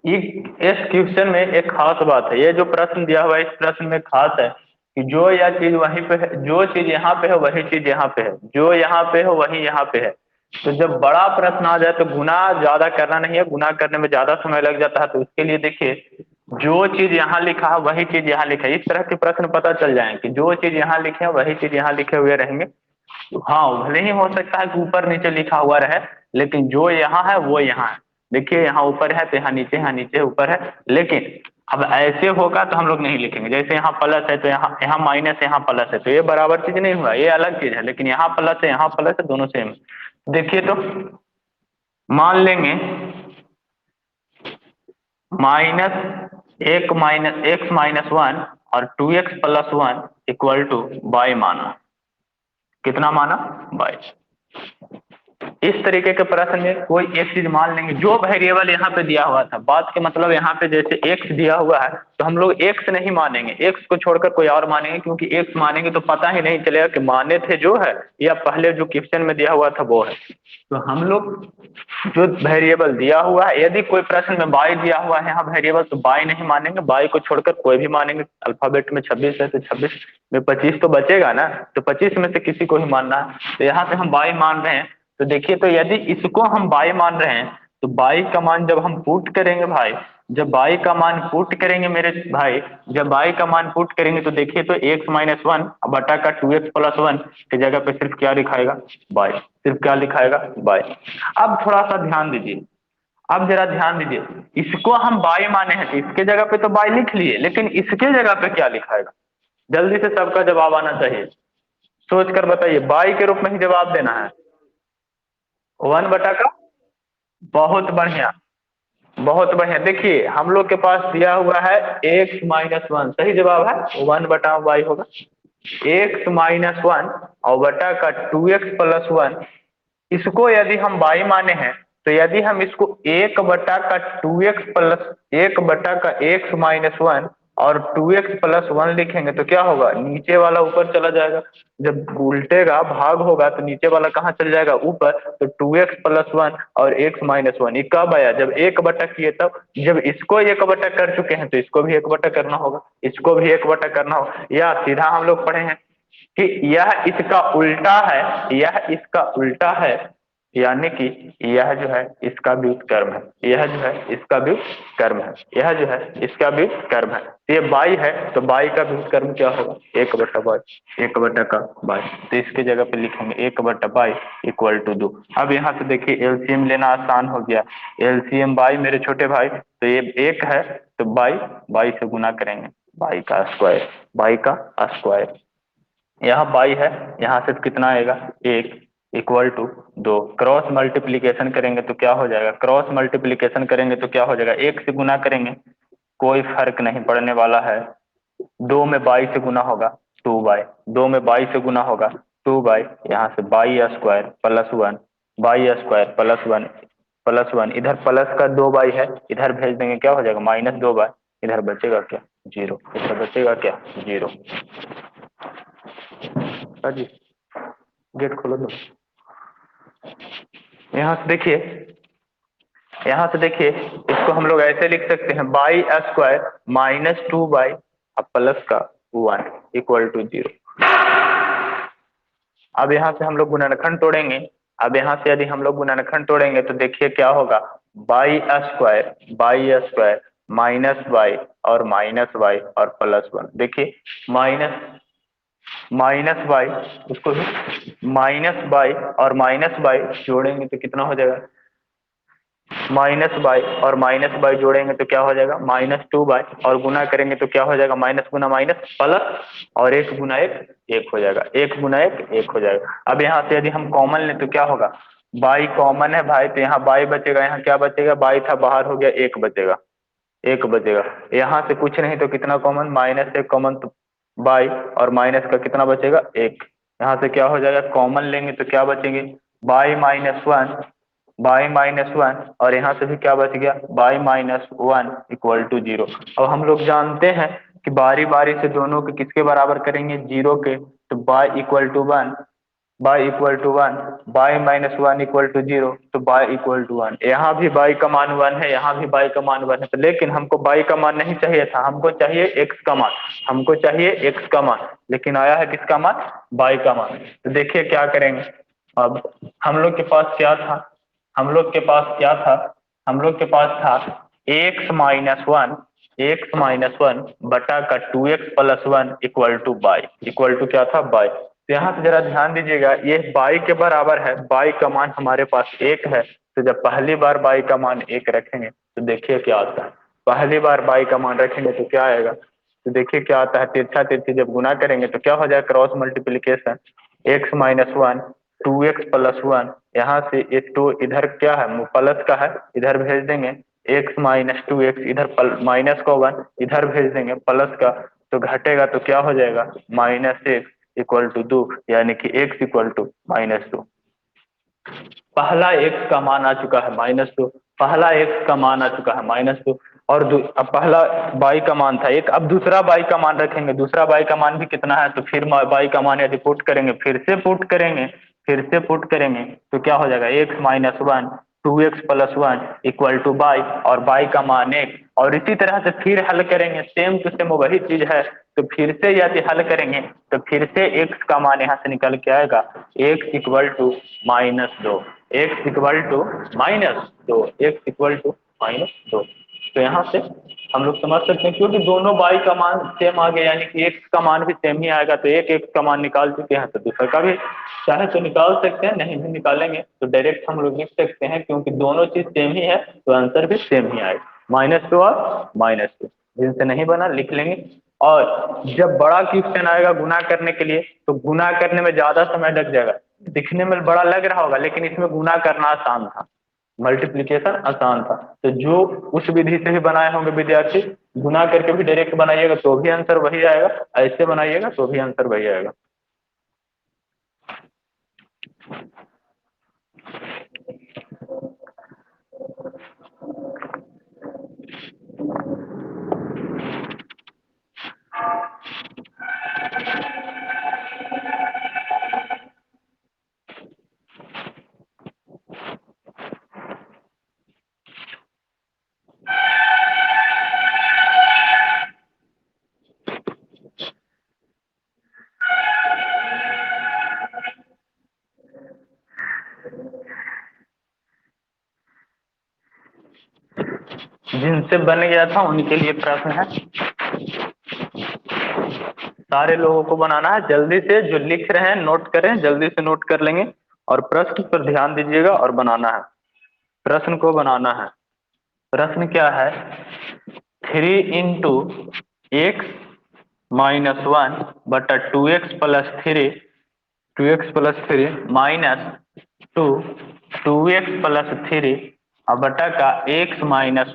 इस क्वेश्चन में एक खास बात है, ये जो प्रश्न दिया हुआ है इस प्रश्न में खास है कि जो या चीज वहीं पे है, जो चीज यहाँ पे है वही चीज यहाँ पे है, जो यहाँ पे है वही यहाँ पे है। तो जब बड़ा प्रश्न आ जाए तो गुना ज्यादा करना नहीं है, गुना करने में ज्यादा समय लग जाता है। तो उसके लिए देखिए, जो चीज यहाँ लिखा है वही चीज यहाँ लिखा है, इस तरह के प्रश्न पता चल जाए कि जो चीज यहाँ लिखे हैं वही चीज यहाँ लिखे हुए रहेंगे। हाँ भले ही हो सकता है कि ऊपर नीचे लिखा हुआ रहे, लेकिन जो यहाँ है वो यहाँ है। देखिए यहाँ ऊपर है तो यहाँ नीचे, यहाँ नीचे ऊपर है। लेकिन अब ऐसे होगा तो हम लोग नहीं लिखेंगे, जैसे यहाँ प्लस है तो यहाँ यहाँ माइनस, यहाँ प्लस है, तो ये बराबर चीज नहीं हुआ, ये अलग चीज है। लेकिन यहाँ प्लस है यहाँ प्लस है, दोनों सेम। देखिए तो मान लेंगे -1 और 2x+1 इक्वल टू y माना। कितना माना? y। इस तरीके के प्रश्न में कोई एक चीज मान लेंगे, जो वेरिएबल यहाँ पे दिया हुआ था, बात के मतलब यहाँ पे जैसे x दिया हुआ है तो हम लोग x नहीं मानेंगे, x को छोड़कर कोई और मानेंगे, क्योंकि x मानेंगे तो पता ही नहीं चलेगा कि माने थे जो है या पहले जो क्वेश्चन में दिया हुआ था वो है। तो हम लोग जो वेरिएबल दिया हुआ है, यदि कोई प्रश्न में y दिया हुआ है यहाँ वेरिएबल, तो y नहीं मानेंगे, y को छोड़कर कोई भी मानेंगे। अल्फाबेट में 26 है तो 26 में 25 तो बचेगा ना, तो 25 में से किसी को ही मानना है। तो यहाँ पे हम y मान रहे हैं, तो देखिए तो यदि इसको हम y मान रहे हैं तो y का मान जब हम पुट करेंगे भाई, जब y का मान पुट करेंगे मेरे भाई, जब y का मान पुट करेंगे तो देखिए तो x-1 बटा का 2x+1 की जगह पे सिर्फ क्या लिखाएगा? y। सिर्फ क्या लिखाएगा? y। अब थोड़ा सा ध्यान दीजिए, अब जरा ध्यान दीजिए, इसको हम y माने हैं तो इसके जगह पे तो y लिख लिए, लेकिन इसके जगह पे क्या लिखाएगा? जल्दी से सबका जवाब आना चाहिए, सोच कर बताइए। y के रूप में ही जवाब देना है, 1 बटा का। बहुत बढ़िया, बहुत बढ़िया। देखिए हम लोग के पास दिया हुआ है x-1, सही जवाब है 1 बटा y होगा। x-1 और बटा का 2x+1, इसको यदि हम y माने हैं तो यदि हम इसको 1 बटा का 1 बटा का x-1 और 2x+1 लिखेंगे तो क्या होगा? नीचे वाला ऊपर चला जाएगा, जब उल्टेगा भाग होगा तो नीचे वाला कहाँ चल जाएगा? ऊपर। तो 2x+1 और x-1 ये कब आया? जब 1 बटा किए तब। जब इसको 1 बटा कर चुके हैं तो इसको भी 1 बटा करना होगा, इसको भी 1 बटा करना होगा। या सीधा हम लोग पढ़े हैं कि यह इसका उल्टा है, यह इसका उल्टा है, यानी कि यह जो है इसका व्युत्क्रम है, यह जो है इसका व्युत्क्रम है, यह जो है इसका व्युत्क्रम है। ये बाई है तो बाई का व्युत्क्रम क्या होगा, 1/बाई, 1 का बाई। तो इसके जगह पे लिखेंगे 1/बाई इक्वल टू 2। अब यहाँ से देखिए एलसीएम लेना आसान हो गया, एलसीएम बाई मेरे छोटे भाई, तो ये 1 है तो बाई, बाई से गुना करेंगे, बाई का स्क्वायर, बाई का स्क्वायर। यहाँ बाई है, यहाँ से कितना आएगा 1 इक्वल टू 2। क्रॉस मल्टीप्लीकेशन करेंगे तो क्या हो जाएगा, क्रॉस मल्टीप्लीकेशन करेंगे तो क्या हो जाएगा, 1 से गुना करेंगे कोई फर्क नहीं पड़ने वाला है, 2 में बाई से गुना होगा 2 बाई, 2 में बाई से गुना होगा 2 बाई, यहाँ से by square plus 1, by square plus 1, plus 1, इधर प्लस का 2 बाई है, इधर भेज देंगे क्या हो जाएगा -2 बाई, इधर बचेगा क्या 0, इधर बचेगा क्या 0। जी गेट खोलो दो। यहाँ से देखिए, यहाँ से देखिए इसको हम लोग ऐसे लिख सकते हैं बाई स्क्वायर -2 बाई प्लस का 1 इक्वल टू 0। अब यहाँ से हम लोग गुणनखंड तोड़ेंगे, अब यहाँ से यदि हम लोग गुणनखंड तोड़ेंगे तो देखिए क्या होगा, बाई स्क्वायर -बाई और -बाई और +1। देखिए माइनस माइनस बाई, उसको -बाई और -बाई जोड़ेंगे तो कितना हो जाएगा, -बाई और -बाई जोड़ेंगे तो क्या हो जाएगा -2 बाई, और गुना करेंगे तो क्या हो जाएगा, माइनस गुना माइनस प्लस, और 1 गुना 1 1 हो जाएगा, 1 गुना 1 1 हो जाएगा। अब यहाँ से यदि हम कॉमन लें तो क्या होगा, बाई कॉमन है भाई, तो यहाँ बाई बचेगा, यहाँ क्या बचेगा, बाई था बाहर हो गया 1 बचेगा, 1 बचेगा। यहाँ से कुछ नहीं तो कितना कॉमन, -1 कॉमन, तो बाई और माइनस का कितना बचेगा 1। यहाँ से क्या हो जाएगा, कॉमन लेंगे तो क्या बचेंगे, बाई -1, बाई -1, और यहाँ से भी क्या बच गया, बाई -1 इक्वल टू 0। अब हम लोग जानते हैं कि बारी बारी से दोनों के किसके बराबर करेंगे, 0 के, तो by equal to 1, by equal to 1, by -1 equal to 0, तो बाई इक्वल टू 1। यहाँ भी बाई का मान 1 है, यहाँ भी बाई का मान 1 है, तो लेकिन हमको बाई का मान नहीं चाहिए था, हमको चाहिए एक्स का मान, हमको चाहिए एक्स का मान, लेकिन आया है किसका मान, बाई का मान। तो देखिए क्या करेंगे, अब हम लोग के पास क्या था, हम लोग के पास क्या था, हम लोग के पास था x-1, x-1 बटा का 2x plus 1 equal to y, equal to क्या था बाई। तो यहाँ से जरा ध्यान दीजिएगा, ये बाई के बराबर है, बाई का मान हमारे पास 1 है, तो जब पहली बार बाई का मान 1 रखेंगे तो देखिए क्या आता है, पहली बार बाई का मान रखेंगे तो क्या आएगा, तो देखिए क्या आता है, तिरछा तिरछी जब गुना करेंगे तो क्या हो जाएगा, cross multiplication, x-1 2x plus 1, यहाँ से ये 2 इधर क्या है प्लस का है, इधर भेज देंगे x-2x, इधर माइनस का 1 इधर भेज देंगे प्लस का, तो घटेगा तो क्या हो जाएगा -x इक्वल टू 2, यानी कि x इक्वल टू -2। पहला x का मान आ चुका है -2, पहला x का मान आ चुका है -2, और अब पहला बाई का मान था 1, अब दूसरा बाई का मान रखेंगे, दूसरा बाई का मान भी कितना है, तो फिर बाई का मान यदि पुट करेंगे, फिर से पुट करेंगे तो क्या हो जाएगा, x-1 2x plus 1 equal to by, और बाई का मान 1, और इसी तरह से फिर हल करेंगे, सेम टू सेम वही चीज है, तो फिर से यदि हल करेंगे तो फिर से x का मान यहाँ से निकल के आएगा, x equal to -2, x equal to -2, x equal to -2। तो यहाँ से हम लोग समझ सकते हैं, क्योंकि दोनों बाई का मान सेम आ गया, यानी कि x का मान भी सेम ही आएगा, तो एक x का मान निकाल चुके हैं, तो दूसरे का भी चाहे तो निकाल सकते हैं, नहीं भी निकालेंगे तो डायरेक्ट हम लोग लिख सकते हैं, क्योंकि दोनों चीज सेम ही है तो आंसर भी सेम ही आएगा, -2 और -2। जिनसे नहीं बना लिख लेंगे। और जब बड़ा क्वेश्चन आएगा गुना करने के लिए, तो गुना करने में ज्यादा समय लग जाएगा, दिखने में बड़ा लग रहा होगा लेकिन इसमें गुना करना आसान था, मल्टीप्लिकेशन आसान था। तो जो उस विधि से भी बनाए होंगे विद्यार्थी, गुना करके भी डायरेक्ट बनाइएगा तो भी आंसर वही आएगा, ऐसे बनाइएगा तो भी आंसर वही आएगा। जिनसे बन गया था उनके लिए प्रश्न है, सारे लोगों को बनाना है। जल्दी से जो लिख रहे हैं नोट करें, जल्दी से नोट कर लेंगे और प्रश्न पर ध्यान दीजिएगा और बनाना है, प्रश्न को बनाना है। प्रश्न क्या है, 3 into x - 1/2x + 3, 2x + 3 - 2, 2x + 3 अब बटा का x - 1 =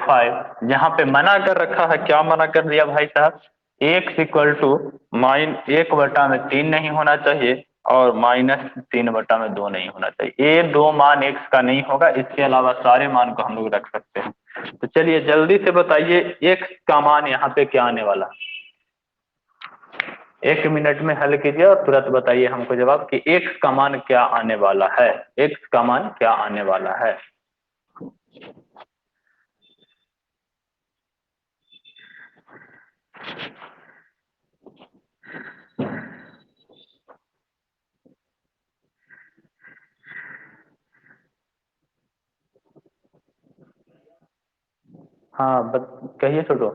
5। यहाँ पे मना कर रखा है, क्या मना कर दिया भाई साहब, x = 1/3 नहीं होना चाहिए और -3/2 नहीं होना चाहिए। ये दो मान x का नहीं होगा, इसके अलावा सारे मान को हम लोग रख सकते हैं। तो चलिए जल्दी से बताइए x का मान यहाँ पे क्या आने वाला, 1 मिनट में हल कीजिए और तुरंत बताइए हमको जवाब कि x का मान क्या आने वाला है, x का मान क्या आने वाला है। हाँ कहिए छोटो।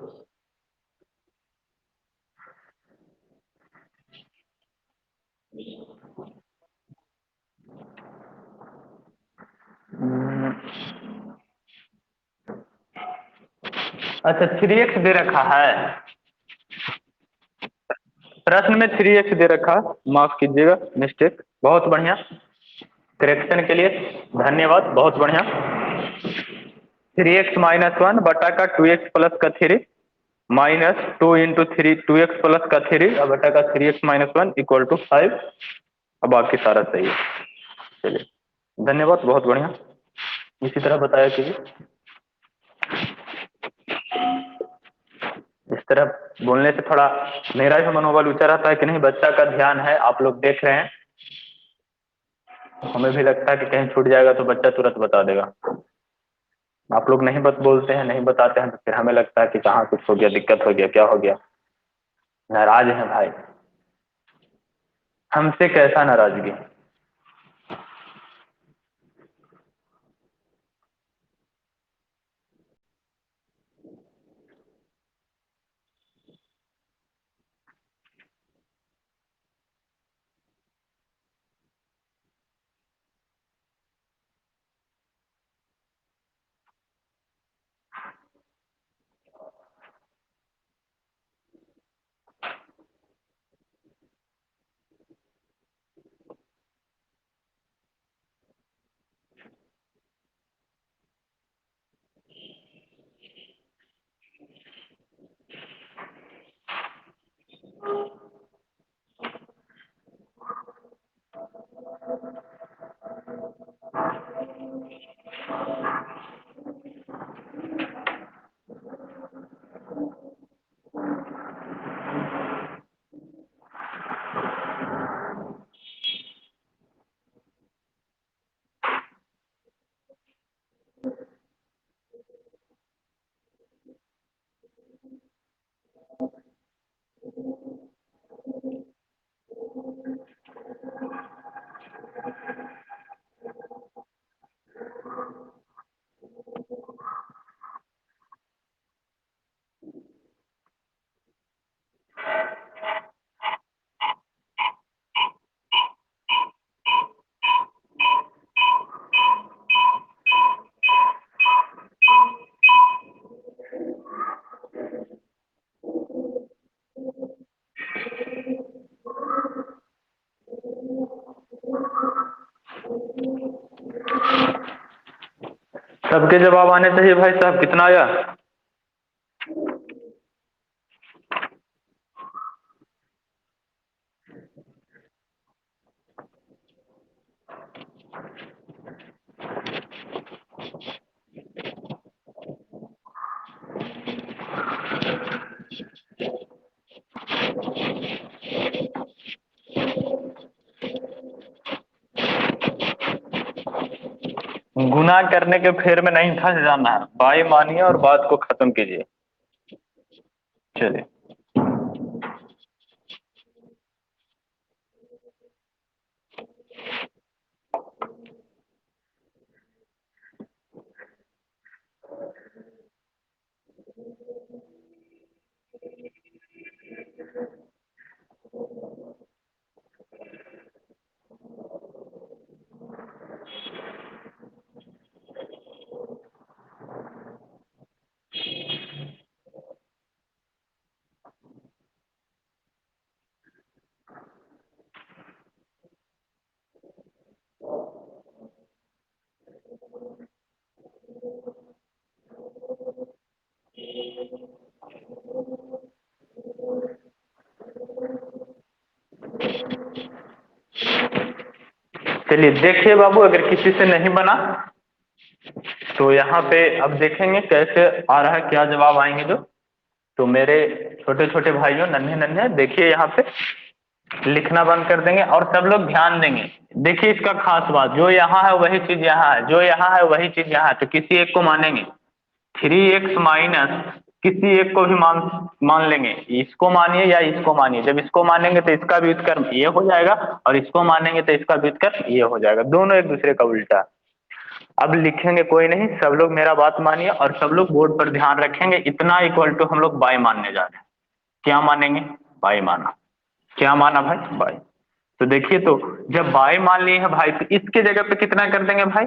हम्म, अच्छा 3x दे रखा है, प्रश्न में 3x दे रखा, माफ कीजिएगा मिस्टेक, बहुत बढ़िया, करेक्शन के लिए धन्यवाद, बहुत बढ़िया। 3x - 1 बटा का 2x प्लस का 3 -2 × 3 2x प्लस का 3 और बटा का 3x - 1 = 5। अब बाकी सारा सही है, चलिए धन्यवाद, बहुत बढ़िया, इसी तरह बताया कीजिए। इस तरह बोलने से थोड़ा मेरा भी मनोबल ऊंचा रहता है कि नहीं, बच्चा का ध्यान है, आप लोग देख रहे हैं, हमें भी लगता है कि कहीं छूट जाएगा तो बच्चा तुरंत बता देगा। आप लोग नहीं बोलते हैं, नहीं बताते हैं तो फिर हमें लगता है कि कहाँ कुछ हो गया, दिक्कत हो गया, क्या हो गया, नाराज हैं भाई, हमसे कैसा नाराजगी। सबके जवाब आने चाहिए भाई साहब, कितना आया। गुना करने के फेर में नहीं फंस जाना है, बाई मानिए और बात को खत्म कीजिए। चलिए चलिए देखिए बाबू, अगर किसी से नहीं बना तो यहाँ पे अब देखेंगे कैसे आ रहा है, क्या जवाब आएंगे जो। तो मेरे छोटे छोटे भाइयों, नन्हे नन्हे, देखिए यहाँ पे लिखना बंद कर देंगे और सब लोग ध्यान देंगे। देखिए इसका खास बात, जो यहाँ है वही चीज यहाँ है, जो यहाँ है वही चीज यहाँ है, तो किसी एक को मानेंगे। 3x माइनस किसी एक को भी मान मान लेंगे, इसको मानिए या इसको मानिए। जब इसको मानेंगे तो इसका व्युत्क्रम ये हो जाएगा, और इसको मानेंगे तो इसका व्युत्क्रम ये हो जाएगा, दोनों एक दूसरे का उल्टा। अब लिखेंगे कोई नहीं, सब लोग मेरा बात मानिए और सब लोग बोर्ड पर ध्यान रखेंगे। इतना इक्वल टू हम लोग बाय मानने जा रहे हैं। क्या मानेंगे? बाय माना। क्या माना भाई? बाय। तो देखिए, तो जब बाय मान लिए है भाई, तो इसके जगह पे कितना कर देंगे भाई?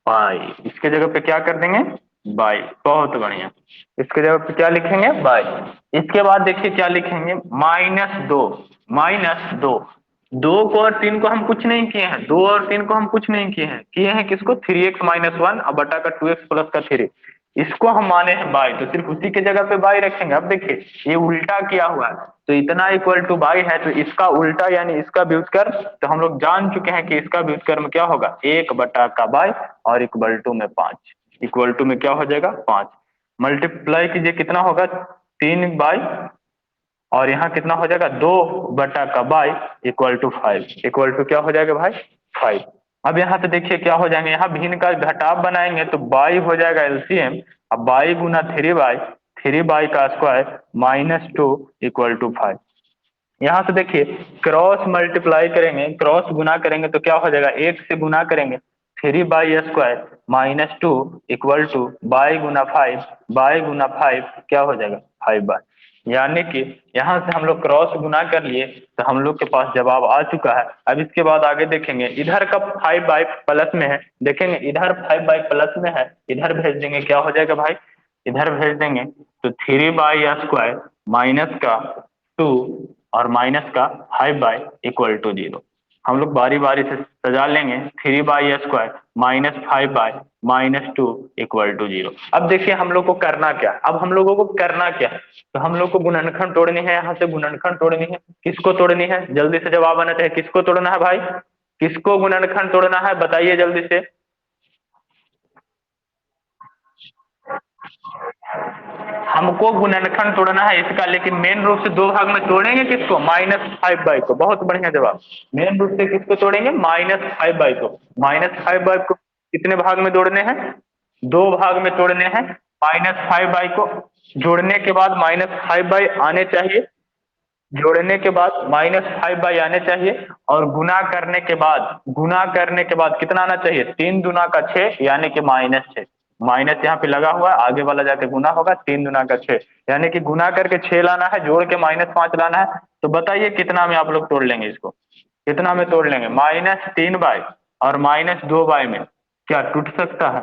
बाय। इसके जगह पे क्या कर देंगे? बाय। बहुत बढ़िया। इसके जगह पे क्या लिखेंगे? बाय। इसके बाद देखिए क्या लिखेंगे? -2। -2। 2 को और 3 को हम कुछ नहीं किए हैं, 2 और 3 को हम कुछ नहीं किए हैं किसको? 3x-1 और बटा का 2x प्लस का 3। इसको हम माने हैं बाई, तो सिर्फ उसी के जगह पे बाई रखेंगे। अब देखिए ये उल्टा किया हुआ है, तो इतना इक्वल टू बाई है, तो इसका उल्टा यानी इसका व्युत्क्रम, तो हम लोग जान चुके हैं कि इसका व्युत्क्रम क्या होगा? 1 बटा का बाई और इक्वल टू में 5। इक्वल टू में क्या हो जाएगा? 5। मल्टीप्लाई कीजिए, कितना होगा? 3 बाई और यहाँ कितना हो जाएगा? 2 बटा का y equal to 5। Equal to क्या हो जाएगा भाई? 5। अब यहाँ पे देखिए क्या हो जाएंगे, यहाँ भिन्न का घटाव बनाएंगे तो बाई हो जाएगा एलसीएम। अब बाई गुना 3 बाई, 3 बाई का स्क्वायर -2 इक्वल टू 5। यहाँ से देखिए क्रॉस मल्टीप्लाई करेंगे, क्रॉस गुना करेंगे तो क्या हो जाएगा? 1 से गुना करेंगे, 3 by square -2 equal to by गुना 5, बाई गुना 5 क्या हो जाएगा? 5 बाई। यानी कि यहाँ से हम लोग क्रॉस गुना कर लिए तो हम लोग के पास जवाब आ चुका है। अब इसके बाद आगे देखेंगे, इधर का 5 बाई प्लस में है, देखेंगे इधर 5 बाई प्लस में है, इधर भेज देंगे, क्या हो जाएगा भाई? इधर भेज देंगे तो 3 बाई स्क्वायर माइनस का 2 और माइनस का 5 बाई इक्वल टू 0। हम लोग बारी बारी से सजा लेंगे। 3 by square -5 y -2 equal to 0। अब देखिए हम लोग को करना क्या, अब हम लोगों को करना क्या, तो हम लोग को गुणनखंड तोड़नी है, यहाँ से गुणनखंड तोड़नी है। किसको तोड़नी है? जल्दी से जवाब आना चाहिए। किसको तोड़ना है भाई? किसको गुणनखंड तोड़ना है? बताइए जल्दी से। हमको गुणनखंड तोड़ना है इसका, लेकिन मेन रूप से 2 भाग में तोड़ेंगे। किसको? -5 बाई को। बहुत बढ़िया जवाब। मेन रूप से किसको तोड़ेंगे? -5 बाई को। -5 बाई को कितने भाग में तोड़ने हैं? 2 भाग में तोड़ने हैं। -5 बाई को जोड़ने के बाद -5 बाई आने चाहिए, जोड़ने के बाद -5 बाई आने चाहिए, और गुना करने के बाद कितना आना चाहिए? 3 दूना का 6 यानी कि -6। माइनस यहाँ पे लगा हुआ है, आगे वाला जाके गुना होगा, 3 दूना का 6 यानी कि गुना करके 6 लाना है, जोड़ के -5 लाना है। तो बताइए कितना में आप लोग तोड़ लेंगे इसको? कितना में तोड़ लेंगे? -3 बाई और -2 बाई में क्या टूट सकता है?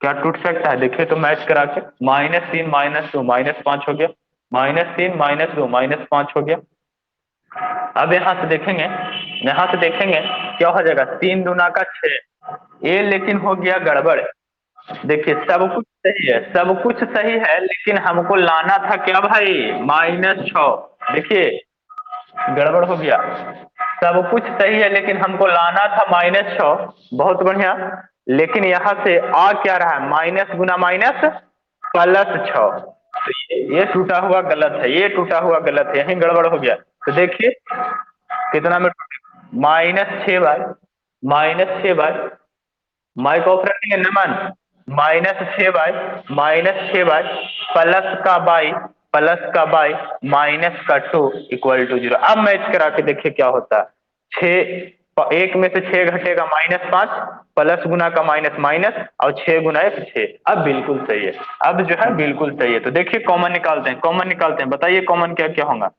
क्या टूट सकता है? देखिए तो मैच करा के, -3 -2 -5 हो गया, -3 -2 -5 हो गया। अब यहाँ से देखेंगे, यहाँ से देखेंगे क्या हो जाएगा? 3 दूना का 6। ये लेकिन हो गया गड़बड़। देखिए सब कुछ सही है, सब कुछ सही है, लेकिन हमको लाना था क्या भाई? -6। देखिए गड़बड़ हो गया। सब कुछ सही है लेकिन हमको लाना था -6। बहुत बढ़िया। लेकिन यहाँ से आ क्या रहा है? माइनस गुना माइनस +6। तो ये टूटा हुआ गलत है, ये टूटा हुआ गलत है, यही गड़बड़ हो गया। तो देखिए कितना में -6 बाई, -6 बाई, माइक ऑफ रखेंगे नमन। -6 बाई, -6 बाई प्लस का बाई -2 इक्वल टू 0। अब मैच करा के देखिए क्या होता है। 1 में से 6 घटेगा -5, प्लस गुना का माइनस माइनस, और 6 गुना 1 6। अब बिल्कुल सही है, अब जो है बिल्कुल सही है। तो देखिए कॉमन निकालते हैं, कॉमन निकालते हैं, बताइए कॉमन क्या क्या होगा?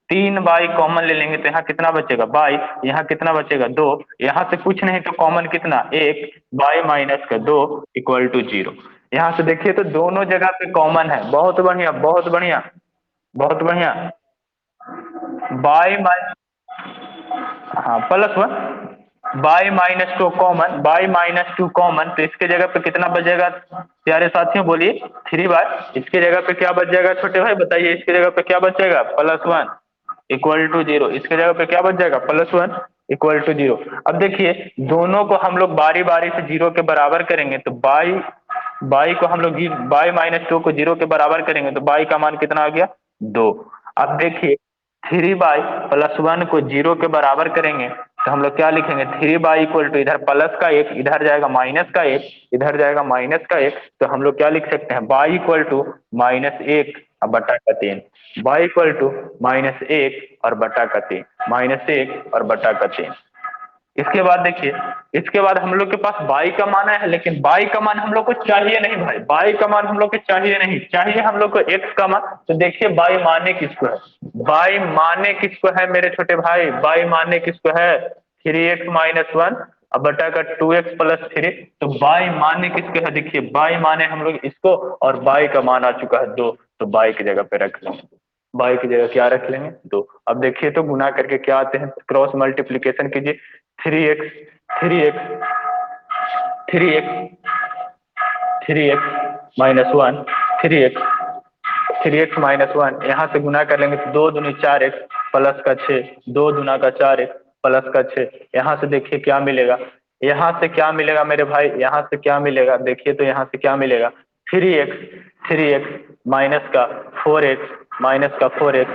3 बाई कॉमन ले लेंगे तो यहाँ कितना बचेगा? बाई। यहाँ कितना बचेगा? 2। यहाँ से कुछ नहीं तो कॉमन कितना? 1 बाई -2 इक्वल टू 0। यहाँ से देखिए तो दोनों जगह पे कॉमन है। बहुत बढ़िया, बहुत बढ़िया, बहुत बढ़िया। बाई माइ हाँ +1 बाई -2 कॉमन, बाई -2 कॉमन, तो इसके जगह पे कितना बचेगा प्यारे साथियों? बोलिए। 3 बाई। इसके जगह पे क्या बच जाएगा छोटे भाई? बताइए इसके जगह पे क्या बचेगा? +1 इक्वल टू 0। इसके जगह पे क्या बच जाएगा? +1 इक्वल टू जीरो। अब देखिए दोनों को हम लोग बारी बारी से जीरो के बराबर करेंगे तो बाई बाई को हम लोग बाई माइनस टू को जीरो के बराबर करेंगे तो बाई का मान कितना आ गया 2। अब देखिए 3 बाई प्लस 1 को जीरो के बराबर करेंगे तो हम लोग क्या लिखेंगे 3 बाई इक्वल टू इधर प्लस का एक इधर जाएगा माइनस का एक इधर जाएगा माइनस का एक तो हम लोग क्या लिख सकते हैं बाई इक्वल टू -1 और बटा का 3। बाई इक्वल टू -1 और बटा का 3 -1 और बटा का 3। इसके बाद देखिए इसके बाद हम लोग के पास बाई का मान है लेकिन बाई का मान हम लोग को चाहिए नहीं भाई बाई का मान हम लोग को चाहिए नहीं चाहिए हम लोग को एक्स का मान। तो देखिए बाई माने किसको है बाई माने किसको है मेरे छोटे भाई बाई माने किसको है 3x-1 अब बटा का 2x+3। तो बाई माने किसको है देखिए बाई माने हम लोग इसको और बाई का मान आ चुका है 2 तो बाई की जगह पे रख लेंगे बाई की जगह क्या रख लेंगे 2। अब देखिए तो गुना करके क्या आते हैं क्रॉस मल्टीप्लीकेशन कीजिए 3x 3x 3x 3x-1 3x-1 यहाँ से गुना कर लेंगे तो 2 दूनी 4x प्लस का 6 2 दूना का 4x प्लस का 6। यहाँ से देखिए क्या मिलेगा यहाँ से क्या मिलेगा मेरे भाई यहाँ से क्या मिलेगा देखिए तो यहाँ से क्या मिलेगा 3x माइनस का 4x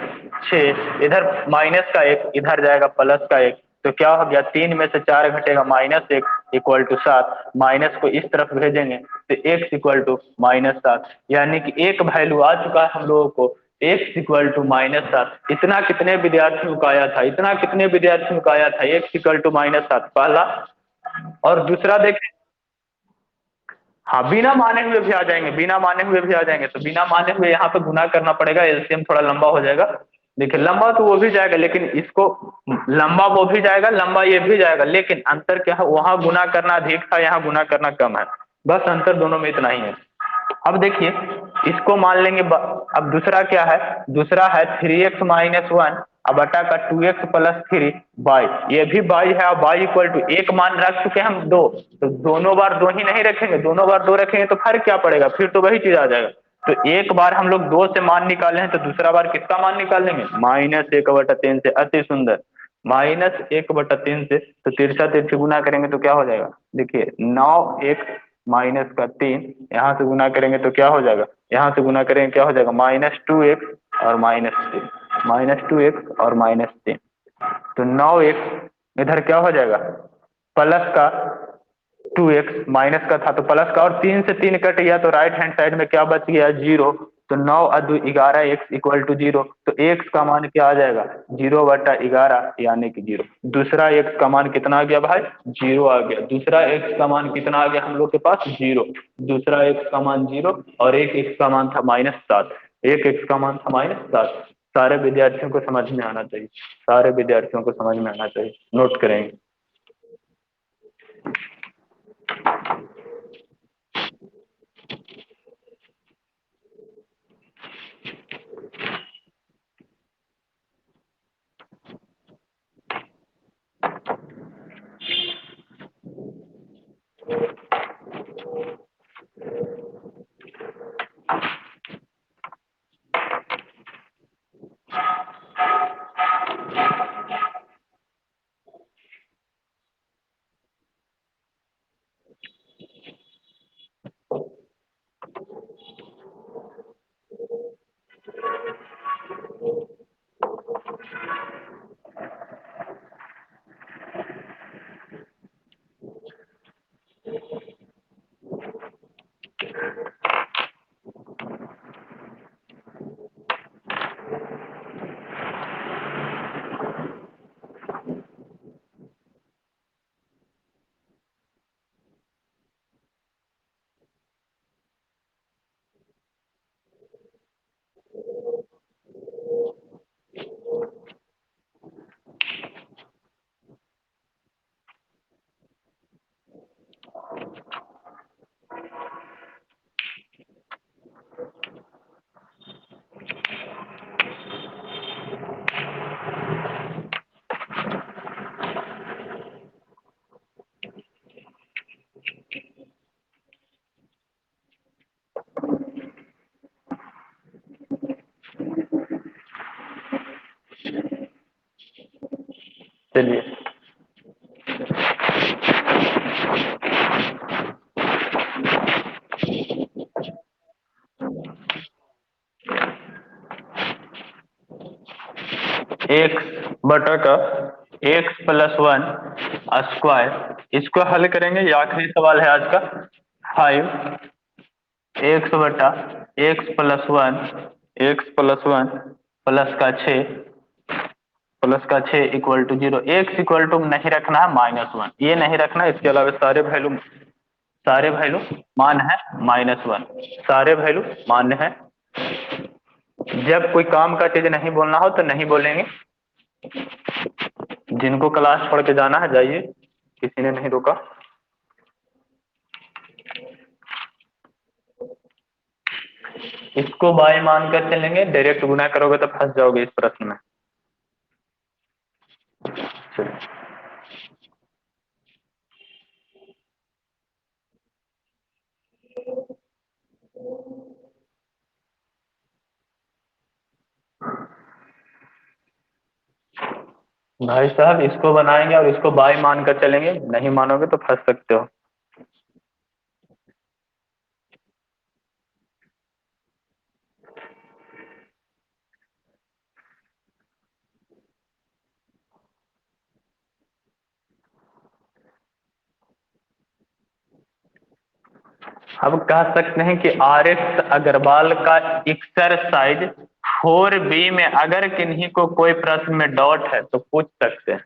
6 इधर माइनस का एक इधर जाएगा प्लस का एक तो क्या हो गया 3 में से 4 घटेगा -1 इक्वल टू 7 माइनस को इस तरफ भेजेंगे तो x इक्वल टू -7 यानी कि एक वैल्यू आ चुका है हम लोगों को x इक्वल टू -7। इतना कितने विद्यार्थियों का आया था इतना कितने विद्यार्थियों का आया था x इक्वल टू -7 पहला। और दूसरा देखें हाँ बिना माने हुए भी आ जाएंगे बिना माने हुए भी आ जाएंगे तो बिना माने हुए यहाँ पे गुना करना पड़ेगा एलसीएम थोड़ा लंबा हो जाएगा। देखिए लंबा तो वो भी जाएगा लेकिन इसको लंबा वो भी जाएगा लंबा ये भी जाएगा लेकिन अंतर क्या है वहां गुना करना अधिक था यहाँ गुना करना कम है बस अंतर दोनों में इतना ही है। अब देखिए इसको मान लेंगे अब दूसरा क्या है दूसरा है 3x-1 अब बटा का 2x+3 बाई ये भी बाई है और बाई इक्वल टू एक मान रख चुके हैं हम 2 तो दोनों बार 2 ही नहीं रखेंगे दोनों बार 2 रखेंगे तो फर्क क्या पड़ेगा फिर तो वही चीज आ जाएगा। तो एक बार हम लोग 2 से मान निकाले हैं तो दूसरा बार किसका मान निकाल लेंगे -1/3 से। अति सुंदर -1/3 से तो तिरछा तिरछी गुना करेंगे तो क्या हो जाएगा देखिए 9 माइनस का 3 यहाँ से गुना करेंगे तो क्या हो जाएगा यहाँ से गुना करेंगे क्या हो जाएगा -2x और -3 -2x और -3 तो 9x इधर क्या हो जाएगा प्लस का 2x माइनस का था तो प्लस का और 3 से 3 कट गया तो राइट हैंड साइड में क्या बच गया 0 तो 9 और 2 11 x इक्वल टू 0 तो x का मान क्या आ जाएगा 0/11 यानी कि 0। दूसरा x का मान कितना आ गया भाई 0 आ गया दूसरा x का मान कितना आ गया हम लोग के पास 0 दूसरा x का मान 0 और एक x का मान था -7 एक x का मान था -7। सारे विद्यार्थियों को समझ में आना चाहिए सारे विद्यार्थियों को समझ में आना चाहिए नोट करेंगे। चलिए एक्स बटा का एक्स प्लस वन स्क्वायर, इसको हल करेंगे। ये आखिरी सवाल है आज का। 5 एक्स बटा एक्स प्लस वन प्लस का 6 equal to 0। X equal to नहीं रखना है -1, ये नहीं रखना, इसके अलावा सारे वैल्यू मान है -1, सारे वैल्यू मान्य है। जब कोई काम का चीज नहीं बोलना हो तो नहीं बोलेंगे। जिनको क्लास छोड़ के जाना है जाइए, किसी ने नहीं रोका। इसको बाय मान कर चलेंगे, डायरेक्ट गुना करोगे तो फंस जाओगे इस प्रश्न में। चलिए भाई साहब, इसको बनाएंगे और इसको बाय मान कर चलेंगे, नहीं मानोगे तो फंस सकते हो। अब कह सकते हैं कि RX अग्रवाल का एक्सरसाइज 4B में अगर किन्हीं को कोई प्रश्न में डाउट है तो पूछ सकते हैं,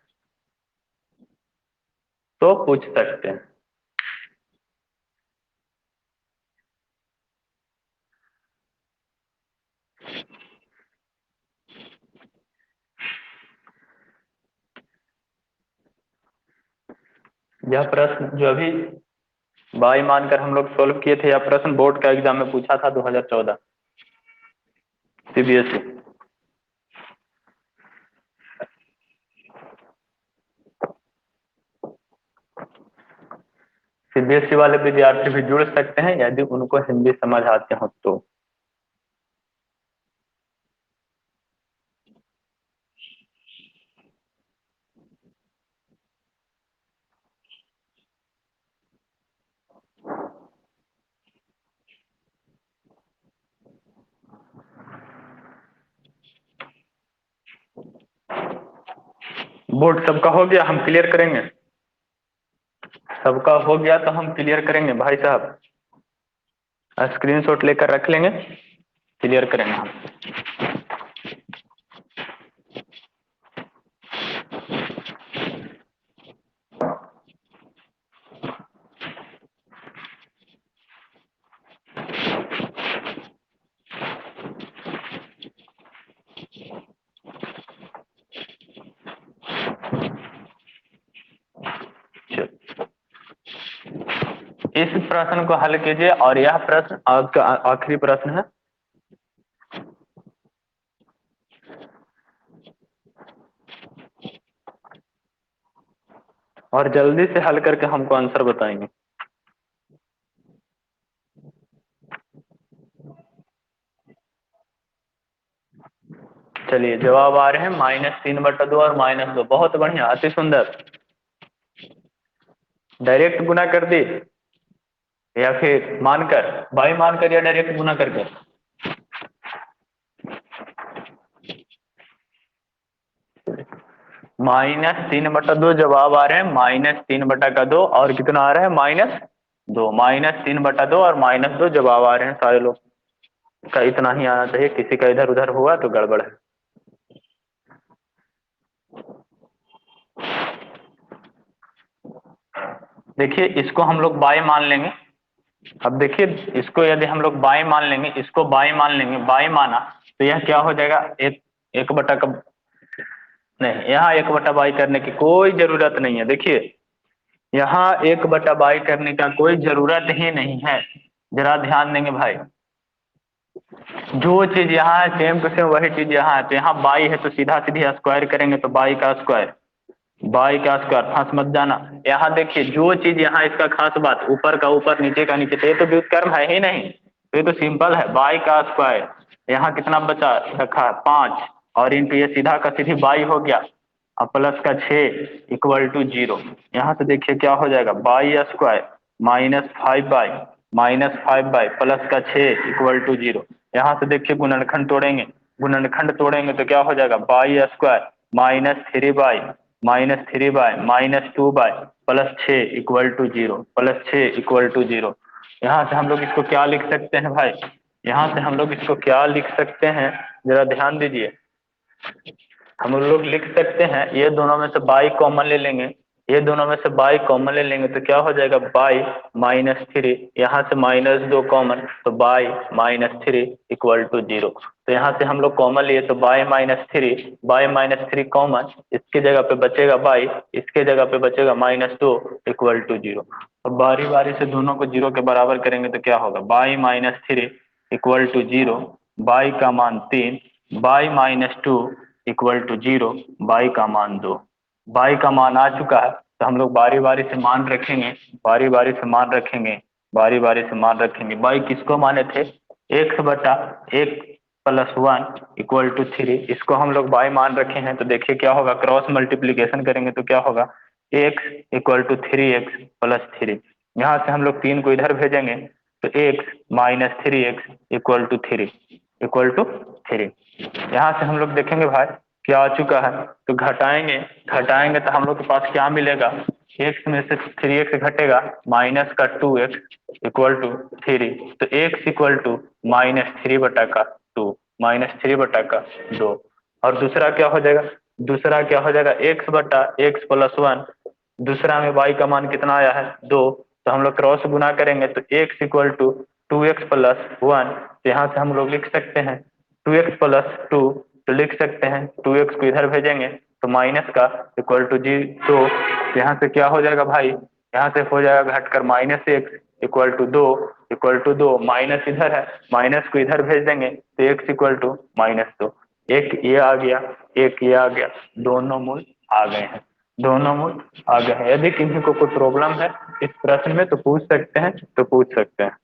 यह प्रश्न जो अभी बाई मानकर हम लोग सोल्व किए थे, यह प्रश्न बोर्ड का एग्जाम में पूछा था 2014 CBSE। CBSE वाले विद्यार्थी भी जुड़ सकते हैं यदि उनको हिंदी समझ आते हो तो। बोर्ड सबका हो गया, हम क्लियर करेंगे। सबका हो गया तो हम क्लियर करेंगे भाई साहब, स्क्रीनशॉट लेकर रख लेंगे, क्लियर करेंगे हम। इस प्रश्न को हल कीजिए और यह प्रश्न आपका आखिरी प्रश्न है। और जल्दी से हल करके हमको आंसर बताएंगे। चलिए जवाब आ रहे हैं -3/2 और -2। बहुत बढ़िया, अति सुंदर। डायरेक्ट गुना कर दी या फिर मानकर, बाई मानकर या डायरेक्ट गुना करके? -3/2 जवाब आ रहे हैं, -3/2 और कितना आ रहा है -2। -3/2 और -2 जवाब आ रहे हैं सारे लोग का। इतना ही आना चाहिए, किसी का इधर उधर हुआ तो गड़बड़ है। देखिए इसको हम लोग बाय मान लेंगे। अब देखिए इसको यदि हम लोग बाय मान लेंगे, इसको बाय मान लेंगे, बाय माना तो यह क्या हो जाएगा, एक बटा का नहीं, यहाँ 1/22 करने की कोई जरूरत नहीं है। देखिए यहाँ 1/22 करने का कोई जरूरत ही नहीं है। जरा ध्यान देंगे भाई, जो चीज यहाँ है सेम टू सेम वही चीज यहाँ है। तो यहाँ बाई है तो सीधा सीधी स्क्वायर करेंगे तो बाई का स्क्वायर, फंस मत जाना। यहाँ देखिए जो चीज यहाँ इसका खास बात, ऊपर का ऊपर नीचे का नीचे, तो ये तो व्युत्क्रम है ही नहीं, तो ये तो सिंपल है। बाई का स्क्वायर, यहाँ कितना बचा रखा है 5, और इंटू ये सीधा का सीधी बाई हो गया, और प्लस का 6 इक्वल टू 0। यहाँ से देखिए क्या हो जाएगा, बाई स्क्वायर -5 बाई -5 प्लस का 6 इक्वल टू 0। यहाँ से देखिए गुणनखंड तोड़ेंगे तो क्या हो जाएगा, y square -3 y -2 y +6 equal to 0, +6 equal to 0। यहाँ से हम लोग इसको क्या लिख सकते हैं भाई, यहाँ से हम लोग इसको क्या लिख सकते हैं, जरा ध्यान दीजिए। हम लोग लिख सकते हैं, ये दोनों में से बाई कॉमन ले लेंगे, ये दोनों में से बाई कॉमन ले लेंगे तो क्या हो जाएगा, बाई -3, यहाँ से -2 कॉमन तो बाई -3 इक्वल टू 0। तो यहाँ से हम लोग कॉमन लिए तो बाई -3 कॉमन, इसके जगह पे बचेगा बाई, इसके जगह पे बचेगा -2 इक्वल टू 0। अब बारी बारी से दोनों को 0 के बराबर करेंगे तो क्या होगा, बाई -3 इक्वल टू 0, बाई का मान 3, बाई -2 इक्वल टू 0, बाई का मान 2। बाई का मान आ चुका है तो हम लोग बारी बारी से मान रखेंगे, बारी बारी से मान रखेंगे, बारी बारी से मान रखेंगे। बाई किसको माने थे, x/1 + 1 इक्वल टू 3, इसको हम लोग बाई मान रखे हैं। तो देखिए क्या होगा, क्रॉस मल्टीप्लीकेशन करेंगे तो क्या होगा, x इक्वल टू 3x + 3। यहाँ से हम लोग 3 को इधर भेजेंगे तो x -3x equal to 3 equal to 3। यहाँ से हम लोग देखेंगे भाई क्या आ चुका है, तो घटाएंगे तो हम लोग के पास क्या मिलेगा, x में से 3x घटेगा, माइनस का 2x इक्वल टू 3, तो x इक्वल टू -3/2, -3/2। और दूसरा क्या हो जाएगा, x/x + 1, दूसरा में y का मान कितना आया है, 2, तो हम लोग क्रॉस गुना करेंगे तो x इक्वल टू 2x + 1, तो यहाँ से हम लोग लिख सकते हैं 2x + 2, तो लिख सकते हैं 2x को इधर भेजेंगे तो माइनस का इक्वल टू 2, तो यहाँ से क्या हो जाएगा भाई, यहाँ से हो जाएगा घटकर -x इक्वल टू 2, माइनस इधर है, माइनस को इधर भेज देंगे तो x इक्वल टू -2। एक ये आ गया, एक ये आ गया, दोनों मूल आ गए हैं, दोनों मूल आ गए हैं। यदि किसी को कोई प्रॉब्लम है इस प्रश्न में तो पूछ सकते हैं, तो पूछ सकते हैं।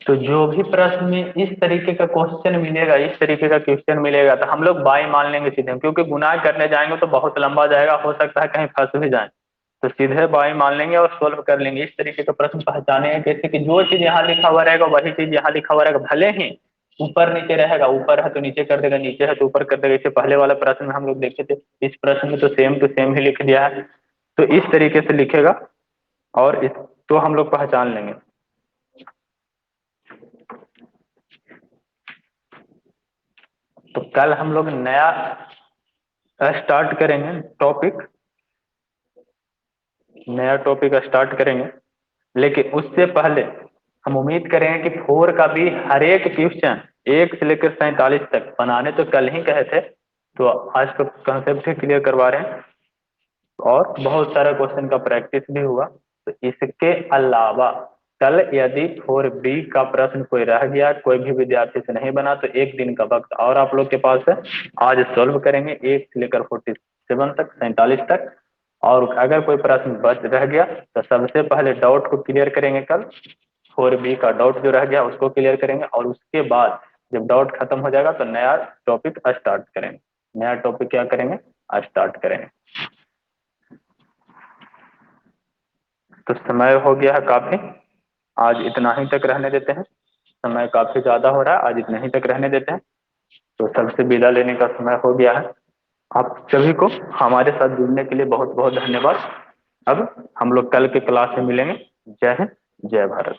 तो जो भी प्रश्न में इस तरीके का क्वेश्चन मिलेगा, इस तरीके का क्वेश्चन मिलेगा तो हम लोग बाई मान लेंगे सीधे, क्योंकि गुना करने जाएंगे तो बहुत लंबा जाएगा, हो सकता है कहीं फंस भी जाए, तो सीधे बाई मान लेंगे और सोल्व कर लेंगे। इस तरीके का प्रश्न पहचाने हैं कैसे कि जो चीज यहाँ लिखा हुआ रहेगा वही चीज यहाँ लिखा हुआ रहेगा, भले ही ऊपर नीचे रहेगा, ऊपर है तो नीचे कर देगा, नीचे है तो ऊपर कर देगा। इससे पहले वाला प्रश्न में हम लोग देखे थे, इस प्रश्न में तो सेम टू सेम ही लिख दिया है, तो इस तरीके से लिखेगा और इस तो हम लोग पहचान लेंगे। तो कल हम लोग नया स्टार्ट करेंगे टॉपिक, नया टॉपिक स्टार्ट करेंगे, लेकिन उससे पहले हम उम्मीद करेंगे कि 4 का भी हर एक क्वेश्चन 1 से लेकर 47 तक बनाने तो कल ही कहे थे, तो आज तो कंसेप्ट ही क्लियर करवा रहे हैं और बहुत सारा क्वेश्चन का प्रैक्टिस भी हुआ। तो इसके अलावा कल यदि 4B का प्रश्न कोई रह गया, कोई भी विद्यार्थी से नहीं बना, तो एक दिन का वक्त और आप लोग के पास है, आज सॉल्व करेंगे 1 से लेकर 47 तक, 47 तक। और अगर कोई प्रश्न बच रह गया तो सबसे पहले डाउट को क्लियर करेंगे कल, 4B का डाउट जो रह गया उसको क्लियर करेंगे, और उसके बाद जब डाउट खत्म हो जाएगा तो नया टॉपिक स्टार्ट करेंगे। नया टॉपिक क्या करेंगे, स्टार्ट करेंगे। तो समय हो गया है काफी, आज इतना ही तक रहने देते हैं, समय काफी ज्यादा हो रहा है, आज इतना ही तक रहने देते हैं। तो सबसे विदा लेने का समय हो गया है। आप सभी को हमारे साथ जुड़ने के लिए बहुत बहुत धन्यवाद। अब हम लोग कल के क्लास में मिलेंगे। जय हिंद, जय भारत।